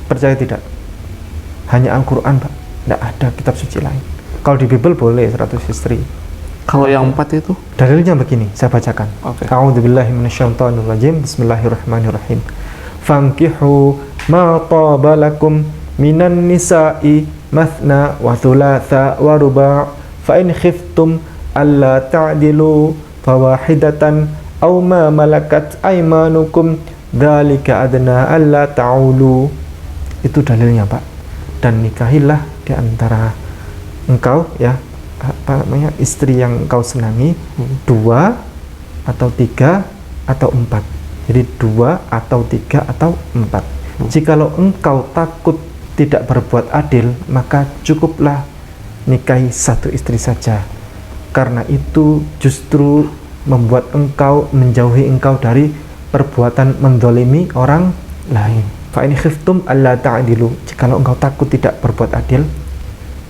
Percaya tidak? Hanya Al-Quran, Pak. Tidak ada kitab suci lain. Kalau di Bible boleh 100 istri. Kalau yang 4 itu? Dalilnya begini, saya bacakan. Oke. A'udzubillahi minasyaitonirrajim. Bismillahirrahmanirrahim. Fankihu ma taba lakum minan nisa'i mathna wa thulatha wa ruba' fa in khiftum alla ta'dilu fawahidatan aw ma malakat aymanukum dzalika adna alla ta'ulu. Itu dalilnya, Pak. Dan nikahilah di antara engkau, ya, apa namanya, istri yang engkau senangi, 2 atau 3 atau 4. Jadi 2 atau 3 atau 4. Jikalau engkau takut tidak berbuat adil, maka cukuplah nikahi 1 istri saja. Karena itu justru membuat engkau, menjauhi engkau dari perbuatan mendolimi orang lain. Fa in khiftum alla ta'dilu, jikalau engkau takut tidak berbuat adil,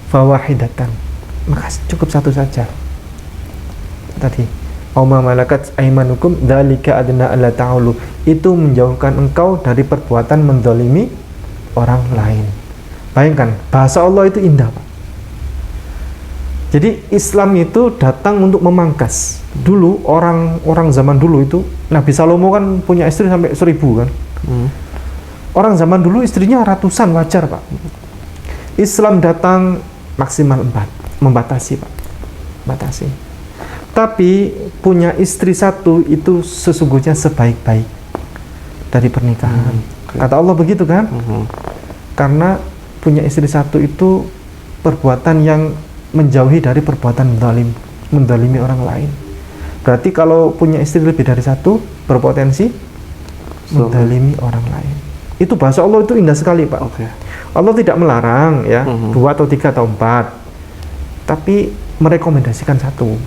fawahidatan, maka cukup 1 saja. Tadi, Auma malakat aimanukum dzalika adna alla ta'ulu, itu menjauhkan engkau dari perbuatan mendolimi orang lain. Bayangkan, bahasa Allah itu indah, Pak. Jadi Islam itu datang untuk memangkas. Dulu orang zaman dulu itu, Nabi Salomo kan punya istri sampai 1000 kan. Orang zaman dulu istrinya ratusan, wajar, Pak. Islam datang maksimal 4, membatasi, Pak. Batasi. Tapi punya istri 1 itu sesungguhnya sebaik-baik dari pernikahan. Kata Allah begitu kan? Karena punya istri 1 itu perbuatan yang menjauhi dari perbuatan mendolimi orang lain. Berarti kalau punya istri lebih dari 1, berpotensi mendolimi orang lain. Itu bahasa Allah itu indah sekali, Pak. Allah tidak melarang, ya, 2 atau 3 atau 4, tapi merekomendasikan 1.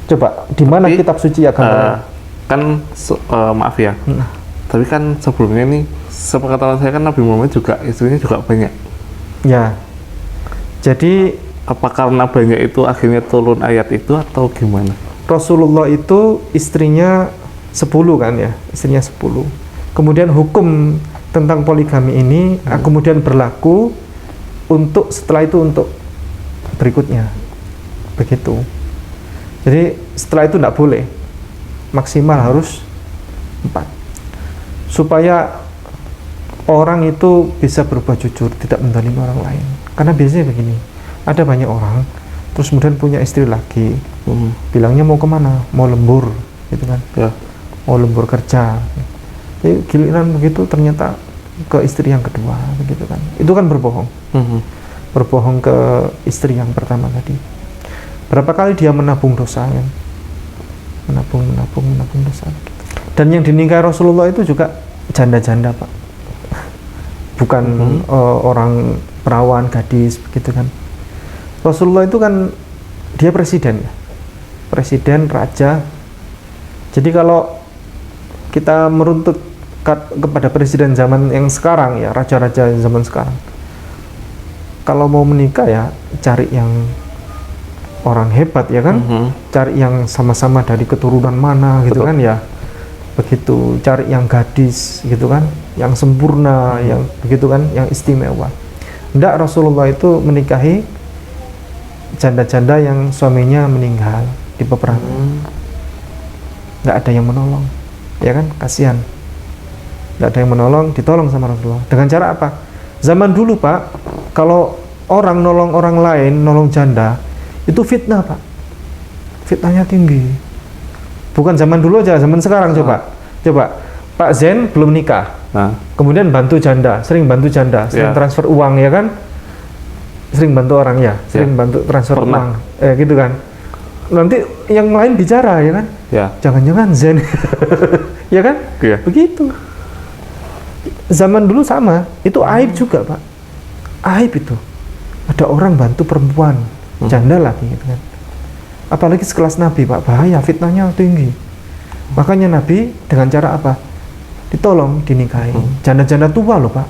Coba di mana kitab suci agama? Kan maaf ya, tapi kan sebelumnya nih, sepengetahuan saya kan Nabi Muhammad juga istrinya juga banyak. Ya, jadi apa karena banyak itu akhirnya turun ayat itu atau gimana? Rasulullah itu istrinya 10 kan, ya, istrinya 10. Kemudian hukum tentang poligami ini kemudian berlaku untuk setelah itu, untuk berikutnya, begitu. Jadi setelah itu tidak boleh, maksimal harus 4, supaya orang itu bisa berubah jujur, tidak mendolimi orang lain. Karena biasanya begini, ada banyak orang terus kemudian punya istri lagi, bilangnya mau kemana, mau lembur, gitu kan, mau lembur kerja. Jadi giliran begitu ternyata ke istri yang kedua, begitu kan. Itu kan berbohong, berbohong ke istri yang pertama tadi. Berapa kali dia menabung dosa, kan? Menabung dosa. Dan yang dinikahi Rasulullah itu juga janda-janda, Pak. Bukan orang perawan, gadis, begitu kan. Rasulullah itu kan dia presiden, raja. Jadi kalau kita meruntut kepada presiden zaman yang sekarang, ya, raja-raja zaman sekarang, kalau mau menikah ya cari yang orang hebat, ya kan, cari yang sama-sama dari keturunan mana, gitu. Betul. Kan, ya, begitu, cari yang gadis, gitu kan, yang sempurna, yang begitu kan, yang istimewa. Tidak, Rasulullah itu menikahi janda-janda yang suaminya meninggal di peperangan. Tidak ada yang menolong, ya kan, kasihan. Tidak ada yang menolong, ditolong sama Rasulullah. Dengan cara apa? Zaman dulu, Pak, kalau orang nolong orang lain, nolong janda, itu fitnah, Pak. Fitnahnya tinggi. Bukan zaman dulu aja, zaman sekarang. Coba Pak Zen belum nikah, kemudian bantu janda, sering transfer uang, ya kan, sering bantu orang, ya, sering bantu transfer uang, gitu kan. Nanti yang lain bicara, ya kan, jangan-jangan Zen, ya kan, begitu. Zaman dulu sama, itu aib juga, Pak. Aib itu, ada orang bantu perempuan, janda lagi, gitu kan. Apalagi sekelas Nabi, Pak, bahaya, fitnahnya tinggi. Makanya Nabi dengan cara apa? Ditolong dinikahi. Janda-janda tua loh Pak,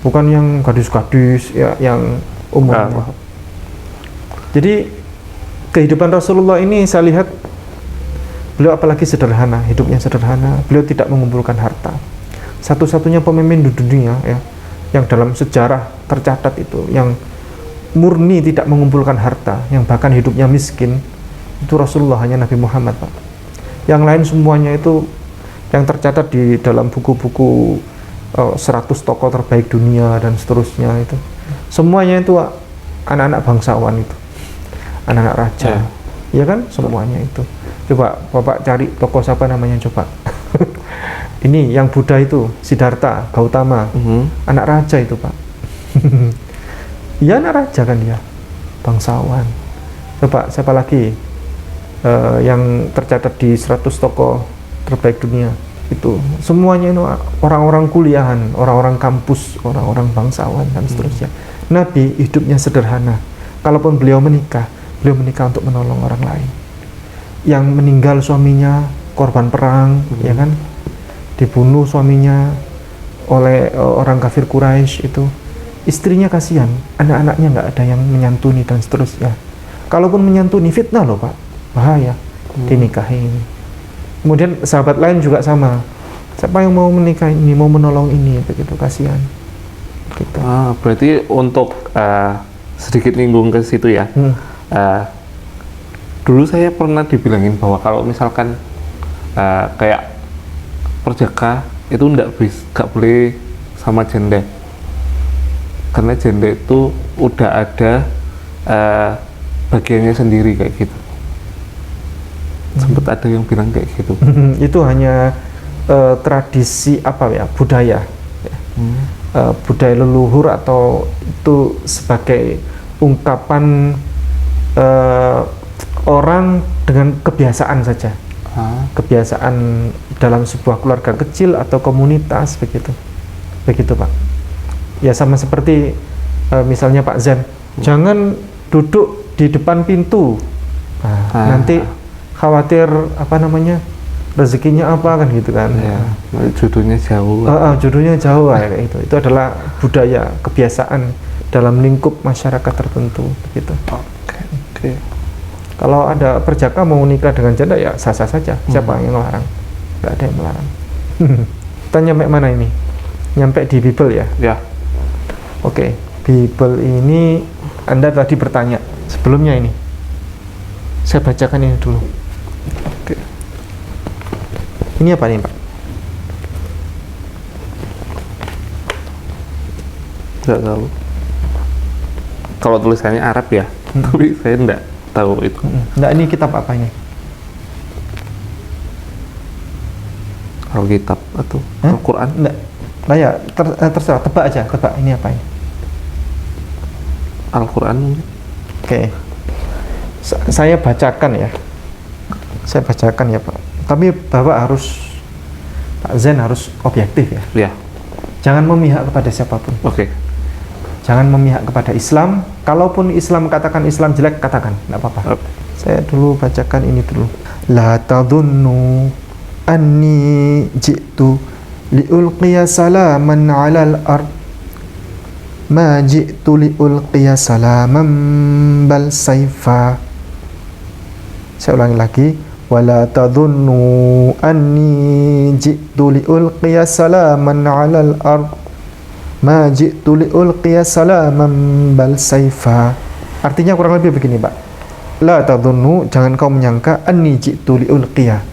bukan yang gadis-gadis ya, yang umumnya. Jadi kehidupan Rasulullah ini saya lihat beliau apalagi sederhana, hidupnya sederhana. Beliau tidak mengumpulkan harta. Satu-satunya pemimpin di dunia ya, yang dalam sejarah tercatat itu, yang murni tidak mengumpulkan harta, yang bahkan hidupnya miskin, itu Rasulullah, hanya Nabi Muhammad Pak. Yang lain semuanya itu yang tercatat di dalam buku-buku 100 tokoh terbaik dunia dan seterusnya, itu semuanya itu anak-anak bangsawan, itu anak-anak raja, ya kan, semuanya itu. Coba Bapak cari tokoh siapa namanya coba. Ini yang Buddha itu Siddhartha Gautama, anak raja itu Pak. Ya anak raja kan dia, bangsawan. Coba siapa lagi yang tercatat di 100 tokoh terbaik dunia, itu semuanya itu orang-orang kuliahan, orang-orang kampus, orang-orang bangsawan dan seterusnya. Nabi hidupnya sederhana. Kalaupun beliau menikah untuk menolong orang lain. Yang meninggal suaminya korban perang, ya kan, dibunuh suaminya oleh orang kafir Quraisy, itu istrinya kasihan, anak-anaknya nggak ada yang menyantuni dan seterusnya. Kalaupun menyantuni, fitnah loh Pak, bahaya, dinikahi. Kemudian sahabat lain juga sama, siapa yang mau menikah ini, mau menolong ini, begitu, kasihan gitu. Berarti untuk sedikit nyinggung ke situ ya, dulu saya pernah dibilangin bahwa kalau misalkan kayak perjaka itu nggak boleh sama janda, karena janda itu udah ada bagiannya sendiri kayak gitu. Sempat ada yang bilang kayak gitu. Itu hanya tradisi apa ya, budaya budaya leluhur, atau itu sebagai ungkapan orang dengan kebiasaan saja, kebiasaan dalam sebuah keluarga kecil atau komunitas, begitu Pak. Ya sama seperti misalnya Pak Zen, jangan duduk di depan pintu, nanti khawatir apa namanya, rezekinya apa kan gitu kan. Ya, jodohnya jauh. Jodohnya jauh kayak itu adalah budaya, kebiasaan dalam lingkup masyarakat tertentu, begitu. Oke. Kalau ada perjaka mau nikah dengan janda ya sah-sah saja. Siapa yang melarang? Nggak ada yang melarang. Kita nyampe mana ini? Nyampe di Bible ya? Ya. Oke, Bible ini Anda tadi bertanya sebelumnya ini. Saya bacakan ini dulu. Oke. Ini apa nih Pak? Nggak tahu. Kalau tulisannya Arab ya, tapi saya nggak tahu itu. Nggak, ini kitab apa ini? Alkitab atau Al-Quran? Nggak. Nah ya, terserah, tebak aja, tebak ini apa ini? Al-Quran mungkin. Oke. Saya bacakan ya. Saya bacakan ya Pak. Tapi Bapak Pak Zen harus objektif ya. Ya. Jangan memihak kepada siapapun. Oke. Jangan memihak kepada Islam. Kalaupun Islam katakan Islam jelek, katakan, nggak apa-apa. Saya dulu bacakan ini dulu. La tadunnu anni ji'tu liulqiya salaman 'alal ard. Ma ji'tu liulqiya salaman bal saifa. Saya ulangi lagi. Wala tadunnu anni ji'tu liulqiya salaman 'alal ard. Ma ji'tu liulqiya salaman bal saifa. Artinya kurang lebih begini, Pak. La tadunnu, jangan kau menyangka, anni ji'tu liulqiya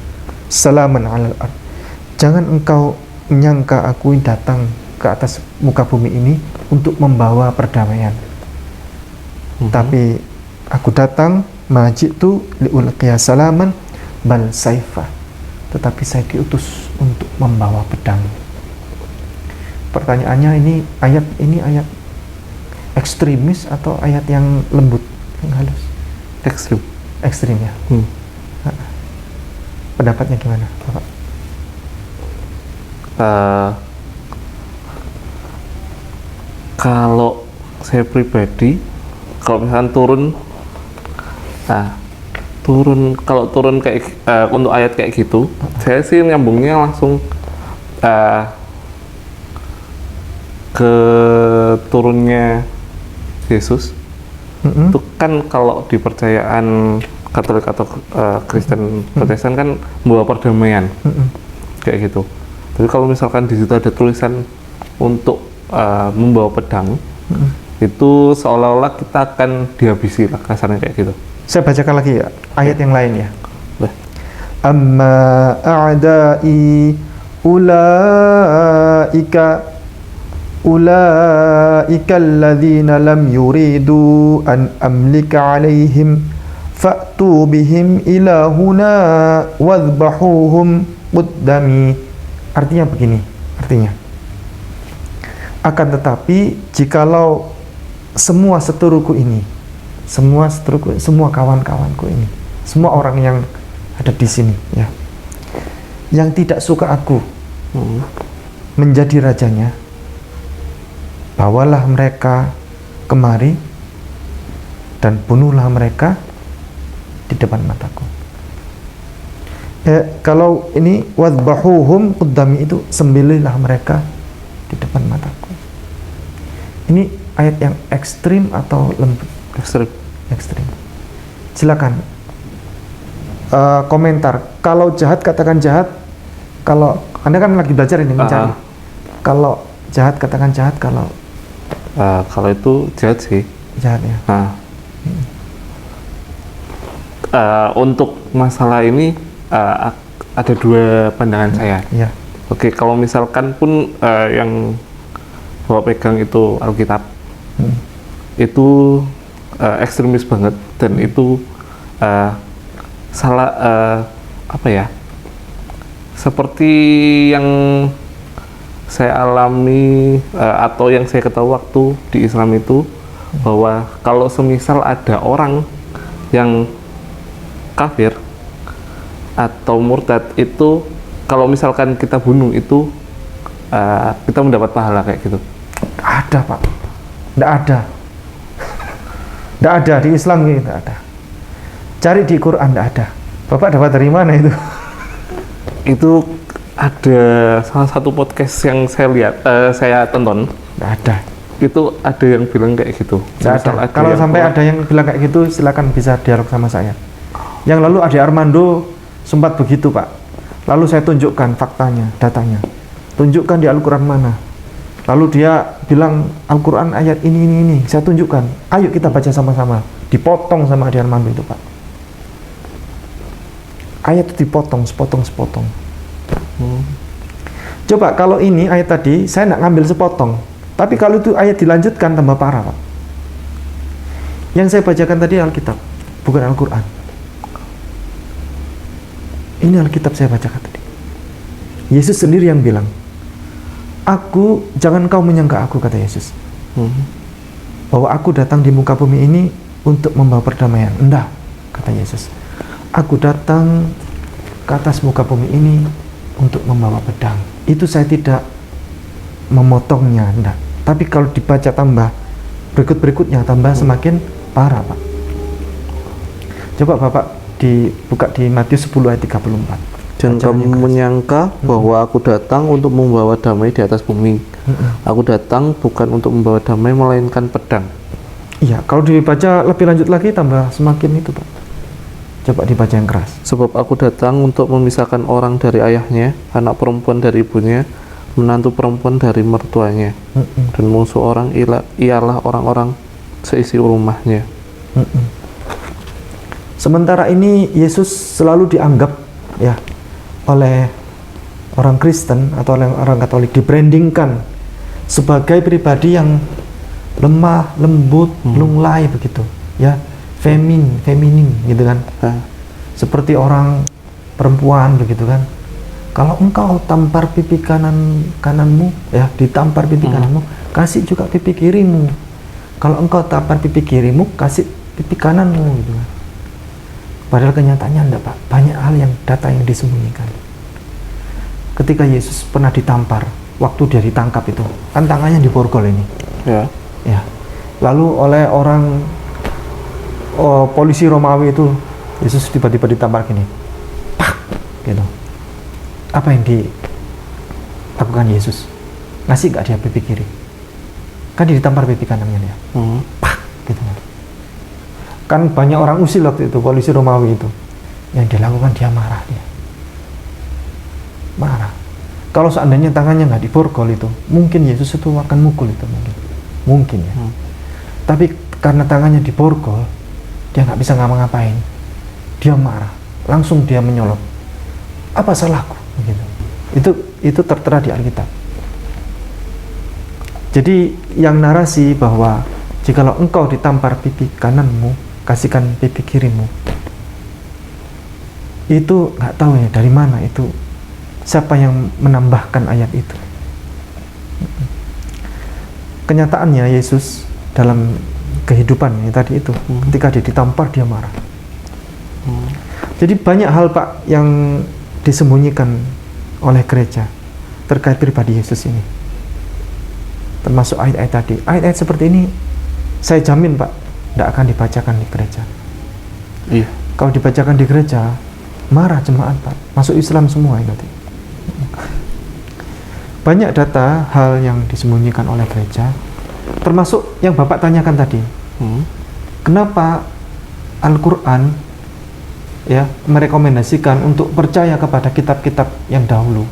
salaman 'alal ard. Jangan engkau menyangka aku datang ke atas muka bumi ini untuk membawa perdamaian. Tapi aku datang majitu liulqiya salaman bal saifa. Tetapi saya diutus untuk membawa pedang. Pertanyaannya, ini ayat ekstremis atau ayat yang lembut, yang halus? Ekstrim ya. Pendapatnya gimana, Bapak? Kalau saya pribadi, kalau misalkan turun Kalau turun kayak untuk ayat kayak gitu, saya sih nyambungnya langsung ke turunnya Yesus. Itu kan kalau di percayaan Katolik atau Kristen Protestan kan membawa perdamaian, kayak gitu. Tapi kalau misalkan di situ ada tulisan untuk membawa pedang, itu seolah-olah kita akan dihabisi lah, kasarnya kayak gitu. Saya bacakan lagi ya ayat yang lain ya. Boleh. Amma a'da'i ulaika alladzina lam yuridu an amlika alaihim fa'tu bihim ila huna wadhbahuhum qaddami. Artinya begini, akan tetapi jikalau semua seteruku ini, semua kawan-kawanku ini, semua orang yang ada di sini ya, yang tidak suka aku menjadi rajanya, bawalah mereka kemari dan bunuhlah mereka di depan mataku. Kalau ini wadbahuhum qaddami, itu sembelihlah mereka di depan mataku. Ini ayat yang ekstrim atau lembut? Ekstrim. Silakan komentar. Kalau jahat katakan jahat. Kalau Anda kan lagi belajar ini mencari. Kalau jahat katakan jahat. Kalau itu jahat sih. Jahat ya. Untuk masalah ini ada dua pandangan saya. Ya. Oke, kalau misalkan pun yang bawa pegang itu Alkitab, itu ekstremis banget, dan itu salah seperti yang saya alami atau yang saya ketahui waktu di Islam itu, bahwa kalau semisal ada orang yang kafir atau murtad, itu kalau misalkan kita bunuh itu kita mendapat pahala kayak gitu. Ada Pak, tidak ada di Islam ini, tidak ada. Cari di Quran, tidak ada. Bapak dapat dari mana itu? Itu ada salah satu podcast yang saya tonton. Tidak ada. Itu ada yang bilang kayak gitu. Kalau sampai ada yang bilang kayak gitu, silakan bisa dialog sama saya. Yang lalu Ade Armando sempat begitu Pak. Lalu saya tunjukkan faktanya, datanya. Tunjukkan di Al-Quran mana. Lalu dia bilang Al-Quran ayat ini. Saya tunjukkan. Ayo kita baca sama-sama. Dipotong sama Ade Armando itu Pak. Ayat itu dipotong, sepotong. Coba kalau ini ayat tadi, saya nggak ngambil sepotong. Tapi kalau itu ayat dilanjutkan, tambah parah Pak. Yang saya bacakan tadi Alkitab, bukan Al-Quran. Ini Alkitab saya bacakan tadi. Yesus sendiri yang bilang, jangan kau menyangka aku, kata Yesus, bahwa aku datang di muka bumi ini untuk membawa perdamaian. Enggak, kata Yesus. Aku datang ke atas muka bumi ini untuk membawa pedang. Itu saya tidak memotongnya, enggak. Tapi kalau dibaca tambah berikutnya tambah semakin parah Pak. Coba Bapak dibuka di Matius 10 ayat 34. Dan kamu menyangka bahwa aku datang untuk membawa damai di atas bumi. Aku datang bukan untuk membawa damai, melainkan pedang. Iya, kalau dibaca lebih lanjut lagi tambah semakin itu Pak. Coba dibaca yang keras. Sebab aku datang untuk memisahkan orang dari ayahnya, anak perempuan dari ibunya, menantu perempuan dari mertuanya, dan musuh orang ialah orang-orang seisi rumahnya. Sementara ini Yesus selalu dianggap ya oleh orang Kristen atau oleh orang Katolik, dibrandingkan sebagai pribadi yang lemah, lembut, lunglai begitu ya, feminin gitu kan, seperti orang perempuan begitu kan. Kalau engkau tampar pipi kananmu ya, ditampar pipi kananmu, kasih juga pipi kirimu. Kalau engkau tampar pipi kirimu, kasih pipi kananmu gitu kan. Padahal kenyataannya enggak Pak, banyak hal yang yang disembunyikan. Ketika Yesus pernah ditampar, waktu dia ditangkap itu, kan tangannya diborgol ini. Ya. Lalu oleh orang polisi Romawi itu Yesus tiba-tiba ditampar gini, pak, gitu. Apa yang dilakukan Yesus? Ngasih nggak dia pipi kiri? Kan dia ditampar pipi kanannya dia, pak, gitu. Kan banyak orang usil waktu itu, polisi Romawi itu. Yang dilakukan dia marah, dia marah. Kalau seandainya tangannya nggak diborgol itu, mungkin Yesus itu akan mukul itu, mungkin ya. Tapi karena tangannya diborgol, dia nggak bisa ngapa-ngapain. Dia marah, langsung dia menyolot. Apa salahku? Gitu. Itu tertera di Alkitab. Jadi yang narasi bahwa jikalau engkau ditampar pipi kananmu, kasihkan pipi kirimu, itu nggak tahu ya dari mana itu, siapa yang menambahkan ayat itu. Kenyataannya Yesus dalam kehidupannya tadi itu, ketika dia ditampar dia marah. Jadi banyak hal Pak yang disembunyikan oleh gereja terkait pribadi Yesus ini, termasuk ayat-ayat tadi. Ayat-ayat seperti ini saya jamin Pak tidak akan dibacakan di gereja. Iya. Kalau dibacakan di gereja marah jemaat Pak, masuk Islam semua ini nanti. Banyak data hal yang disembunyikan oleh gereja, termasuk yang Bapak tanyakan tadi. Kenapa Al-Quran ya merekomendasikan untuk percaya kepada kitab-kitab yang dahulu,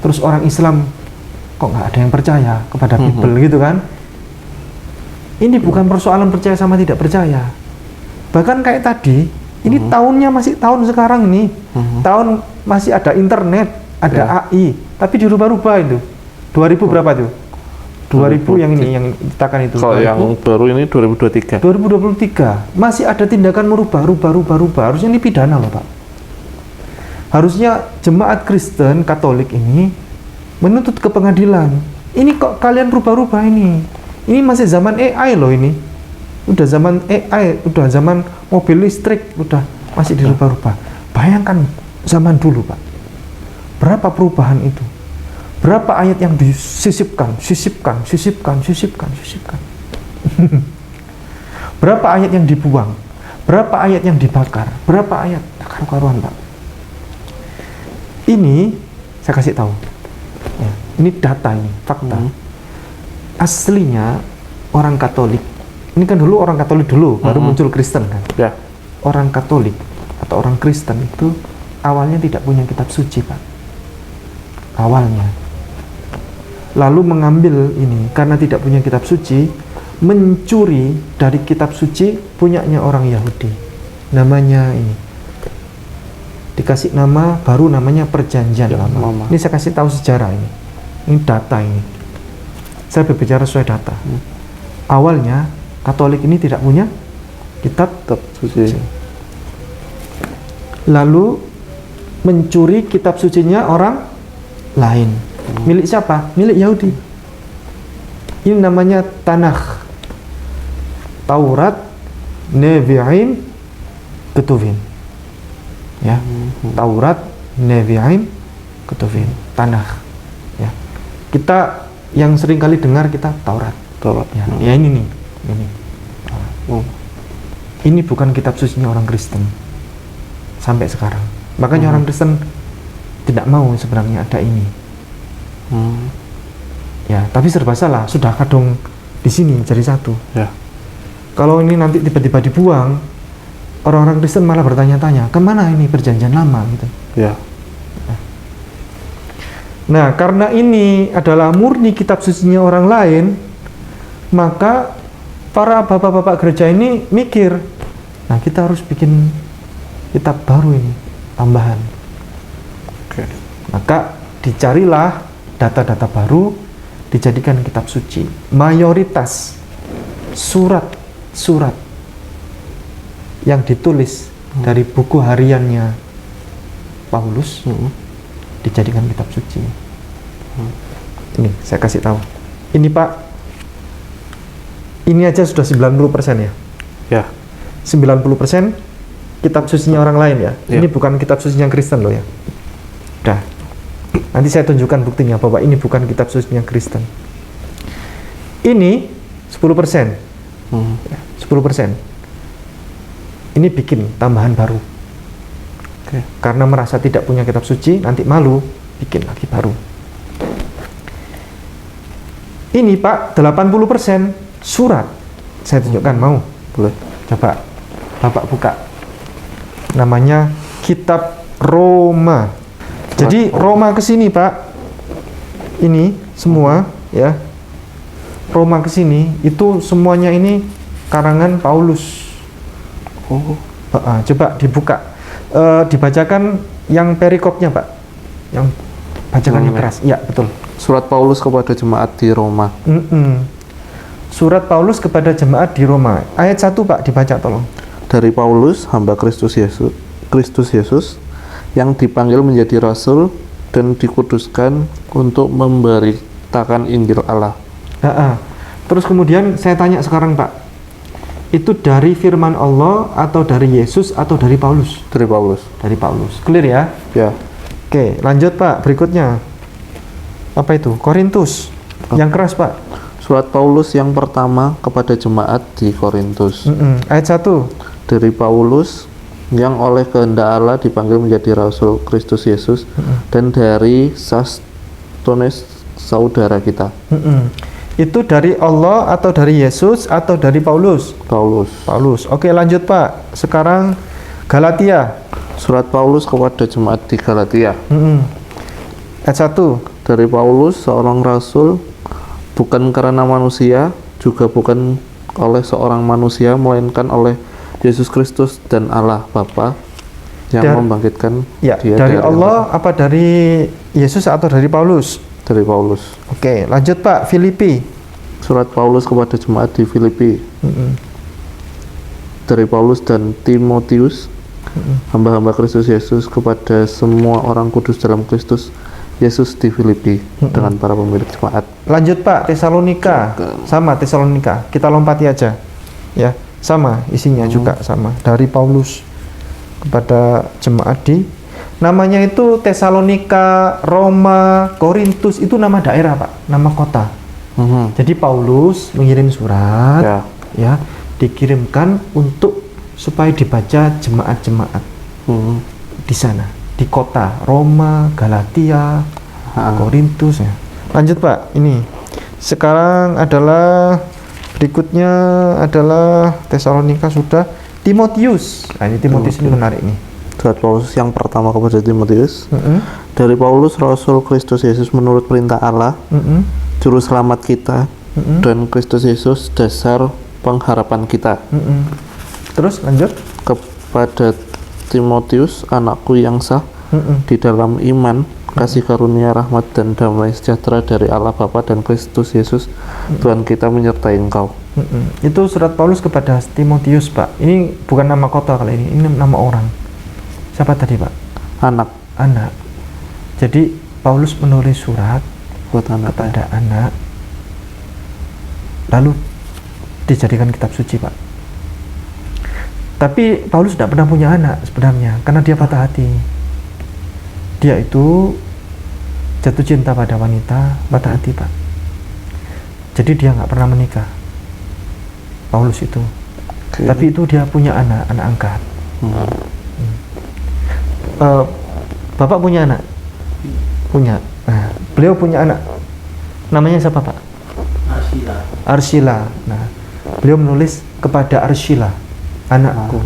terus orang Islam kok nggak ada yang percaya kepada Bible gitu kan? Ini bukan persoalan percaya sama tidak percaya. Bahkan kayak tadi, ini tahunnya masih tahun sekarang ini, tahun masih ada internet, ada AI, tapi dirubah-rubah itu. 2000 berapa tuh? 2000 yang ini yang ditekan itu. Kalau yang baru ini 2023. 2023 masih ada tindakan merubah. Harusnya ini pidana loh Pak. Harusnya jemaat Kristen Katolik ini menuntut ke pengadilan. Ini kok kalian rubah-rubah ini? Ini masih zaman AI loh ini. Udah zaman AI, udah zaman mobil listrik, udah masih dirubah-rubah. Bayangkan zaman dulu Pak. Berapa perubahan itu? Berapa ayat yang disisipkan. Berapa ayat yang dibuang, berapa ayat yang dibakar, berapa ayat karu-karuan Pak. Ini saya kasih tahu ya, ini data, ini fakta. Aslinya orang Katolik, ini kan dulu orang Katolik dulu, baru muncul Kristen kan ya. Orang Katolik atau orang Kristen itu awalnya tidak punya kitab suci Pak, awalnya. Lalu mengambil ini, karena tidak punya kitab suci, mencuri dari kitab suci punyanya orang Yahudi. Namanya ini, dikasih nama baru, namanya Perjanjian Lama. Ini saya kasih tahu sejarah ini. Ini data ini. Saya berbicara sesuai data. Awalnya Katolik ini tidak punya kitab suci. Lalu mencuri kitab sucinya orang lain. Milik siapa? Milik Yahudi. Ini namanya Tanakh, Taurat, Nevi'im, Ketuvim. Ya, Taurat, Nevi'im, Ketuvim, Tanakh. Ya, kita yang sering kali dengar kita Taurat. Ya, ya ini nih, ini. Ini bukan kitab sucinya orang Kristen sampai sekarang. Makanya orang Kristen tidak mau sebenarnya ada ini. Ya, tapi serba salah, sudah kadung di sini jadi satu. Ya. Kalau ini nanti tiba-tiba dibuang, orang-orang Kristen malah bertanya-tanya, kemana ini Perjanjian Lama gitu. Ya. Nah, karena ini adalah murni kitab sucinya orang lain, maka para bapak-bapak gereja ini mikir, nah kita harus bikin kitab baru ini, tambahan. Oke. Maka dicarilah data-data baru, dijadikan kitab suci. Mayoritas surat-surat yang ditulis dari buku hariannya Paulus dijadikan kitab suci. Ini saya kasih tahu. Ini Pak, ini aja sudah 90% ya. Ya. 90% kitab sucinya orang lain ya. Ini bukan kitab sucinya Kristen loh ya. Udah. Nanti saya tunjukkan buktinya bahwa ini bukan kitab sucinya Kristen. Ini 10%. 10%. Ini bikin tambahan baru. Oke. Karena merasa tidak punya kitab suci, nanti malu, bikin lagi baru. Ini Pak, 80% surat. Saya tunjukkan, mau? Boleh. Coba Bapak buka. Namanya Kitab Roma. Jadi Roma ke sini, Pak. Ini semua ya. Roma ke sini itu semuanya ini karangan Paulus. Oh, Coba dibuka. Dibacakan yang perikopnya, Pak. Yang bacakannya keras. Iya, betul. surat Paulus kepada jemaat di Roma. Surat Paulus kepada jemaat di Roma. Ayat 1, Pak, dibaca tolong. Dari Paulus, hamba Kristus Yesus yang dipanggil menjadi rasul dan dikuduskan untuk memberitakan Injil Allah. Terus kemudian saya tanya sekarang, Pak, itu dari firman Allah atau dari Yesus atau dari Paulus? Dari Paulus. Dari Paulus. Clear ya? Ya. Oke, lanjut, Pak. Berikutnya. Apa itu? Korintus. Yang keras, Pak. Surat Paulus yang pertama kepada jemaat di Korintus. Ayat 1. Dari Paulus yang oleh kehendak Allah dipanggil menjadi rasul Kristus Yesus dan dari Sostenes saudara kita. Itu dari Allah atau dari Yesus atau dari Paulus? Paulus. Oke, lanjut, Pak. Sekarang Galatia. Surat Paulus kepada jemaat di Galatia. Ayat 1. Dari Paulus, seorang rasul, bukan karena manusia, juga bukan oleh seorang manusia, melainkan oleh Yesus Kristus dan Allah Bapa yang membangkitkan ya, dia dari Allah apa dari Yesus atau dari Paulus? Dari Paulus. Oke, lanjut, Pak. Filipi. Surat Paulus kepada jemaat di Filipi. Dari Paulus dan Timotius, hamba-hamba Kristus Yesus, kepada semua orang kudus dalam Kristus Yesus di Filipi dengan para pemilik jemaat. Lanjut, Pak. Tesalonika. Sama Tesalonika. Kita lompati aja. Ya, sama isinya juga sama. Dari Paulus kepada jemaat di, namanya itu Tesalonika, Roma, Korintus, itu nama daerah, Pak, nama kota. Jadi Paulus mengirim surat, ya, dikirimkan untuk supaya dibaca jemaat-jemaat di sana, di kota Roma, Galatia, Korintus. Ya. Lanjut, Pak. Ini sekarang adalah berikutnya adalah Tesalonika sudah. Timotius. Nah, ini Timotius ini menarik nih. Surat Paulus yang pertama kepada Timotius. Dari Paulus, rasul Kristus Yesus menurut perintah Allah, juru selamat kita, dan Kristus Yesus dasar pengharapan kita. Terus lanjut. Kepada Timotius, anakku yang sah di dalam iman, kasih karunia, rahmat dan damai sejahtera dari Allah Bapa dan Kristus Yesus Tuhan kita menyertai engkau. Itu surat Paulus kepada Timotius, Pak. Ini bukan nama kota kali ini nama orang. Siapa tadi, Pak? Anak. Jadi Paulus menulis surat buat anak kepada anak, lalu dijadikan kitab suci, Pak. Tapi Paulus tidak pernah punya anak sebenarnya, karena dia patah hati. Dia itu jatuh cinta pada wanita, patah hati, Pak. Jadi dia nggak pernah menikah, Paulus itu. Tapi itu dia punya anak angkat. Bapak punya anak? Punya. Nah, beliau punya anak. Namanya siapa, Pak? Arsila. Nah, beliau menulis kepada Arsila, anakku.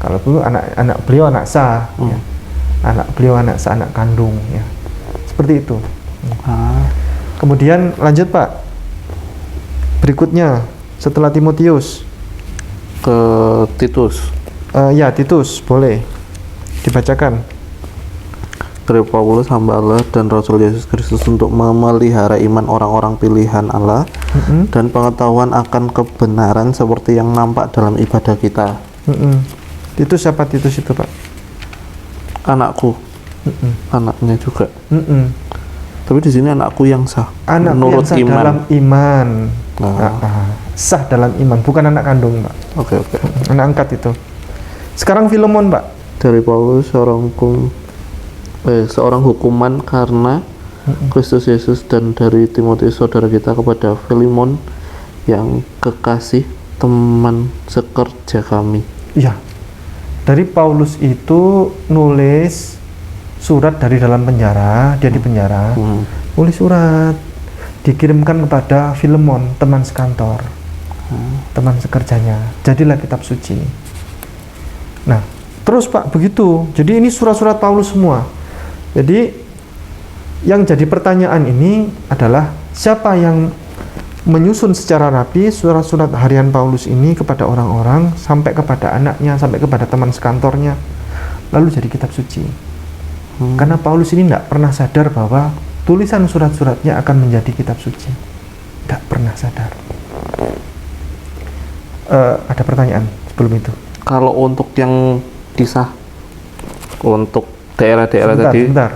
Kalau dulu anak beliau anak sah, ya. Anak beliau anak sah, anak kandung, ya. Seperti itu. Kemudian lanjut, Pak. Berikutnya setelah Timotius ke Titus. Ya, Titus, boleh dibacakan. Dari Paulus, hamba Allah dan Rasul Yesus Kristus, untuk memelihara iman orang-orang pilihan Allah dan pengetahuan akan kebenaran seperti yang nampak dalam ibadah kita. Titus siapa Titus itu, Pak? Anakku. Anaknya juga. Tapi di sini anakku yang sah. Anak menurut yang sah iman. dalam iman. Sah dalam iman, bukan anak kandung, Pak. Oke. Anak angkat itu. Sekarang Filemon, Pak. Dari Paulus, seorang hukuman karena Kristus Yesus, dan dari Timotius saudara kita kepada Filemon yang kekasih teman sekerja kami. Iya. Dari Paulus itu nulis surat dari dalam penjara, dia di penjara, nulis surat, dikirimkan kepada Filemon, teman sekantor, teman sekerjanya. Jadilah kitab suci. Nah, terus Pak, begitu. Jadi ini surat-surat Paulus semua. Jadi yang jadi pertanyaan ini adalah siapa yang menyusun secara rapi surat-surat harian Paulus ini kepada orang-orang, sampai kepada anaknya, sampai kepada teman sekantornya, lalu jadi kitab suci. Karena Paulus ini tidak pernah sadar bahwa tulisan surat-suratnya akan menjadi kitab suci. Tidak pernah sadar. Ada pertanyaan sebelum itu? Kalau untuk yang kisah, untuk daerah-daerah tadi, bentar.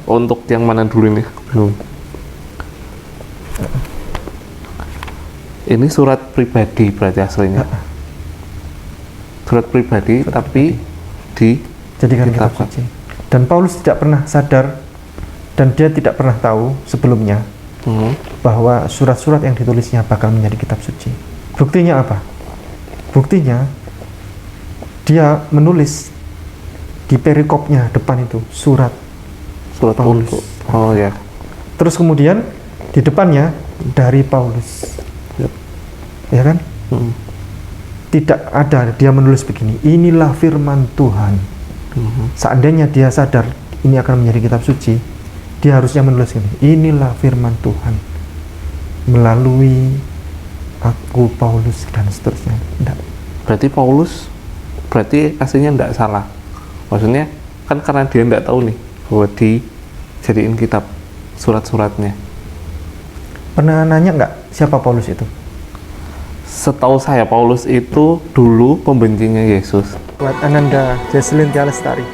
untuk yang mana dulu nih? Belum. Ini surat pribadi berarti aslinya. Surat pribadi, tapi jadikan kitab suci. Dan Paulus tidak pernah sadar dan dia tidak pernah tahu sebelumnya bahwa surat-surat yang ditulisnya bakal menjadi kitab suci. Buktinya apa? Buktinya dia menulis di perikopnya depan itu surat Paulus. Oh ya. Terus kemudian di depannya dari Paulus. Ya kan? Tidak ada dia menulis begini, inilah firman Tuhan. Seandainya dia sadar ini akan menjadi kitab suci, dia harusnya menulis ini, inilah firman Tuhan melalui aku Paulus dan seterusnya. Tidak. Berarti Paulus aslinya tidak salah. Maksudnya kan karena dia tidak tahu nih bahwa dijadiin kitab surat-suratnya. Pernah nanya nggak siapa Paulus itu? Setahu saya Paulus itu dulu pembencinya Yesus. Buat Ananda Jesselyn Tialestari.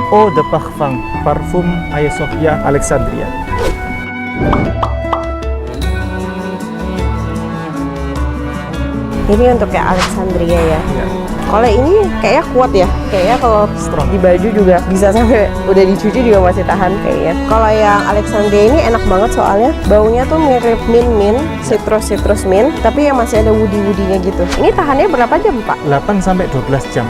Eau de Parfum, parfum Hagia Sophia Alexandria. Ini untuk kayak Alexandria ya. Kalau ini kayaknya kuat ya. Kayaknya kalau Strong. di baju juga bisa sampai udah dicuci juga masih tahan kayaknya. Kalau yang Alexandria ini enak banget soalnya baunya tuh mirip mint, citrus mint, tapi yang masih ada woody-woodinya gitu. Ini tahannya berapa jam, Pak? 8 sampai 12 jam.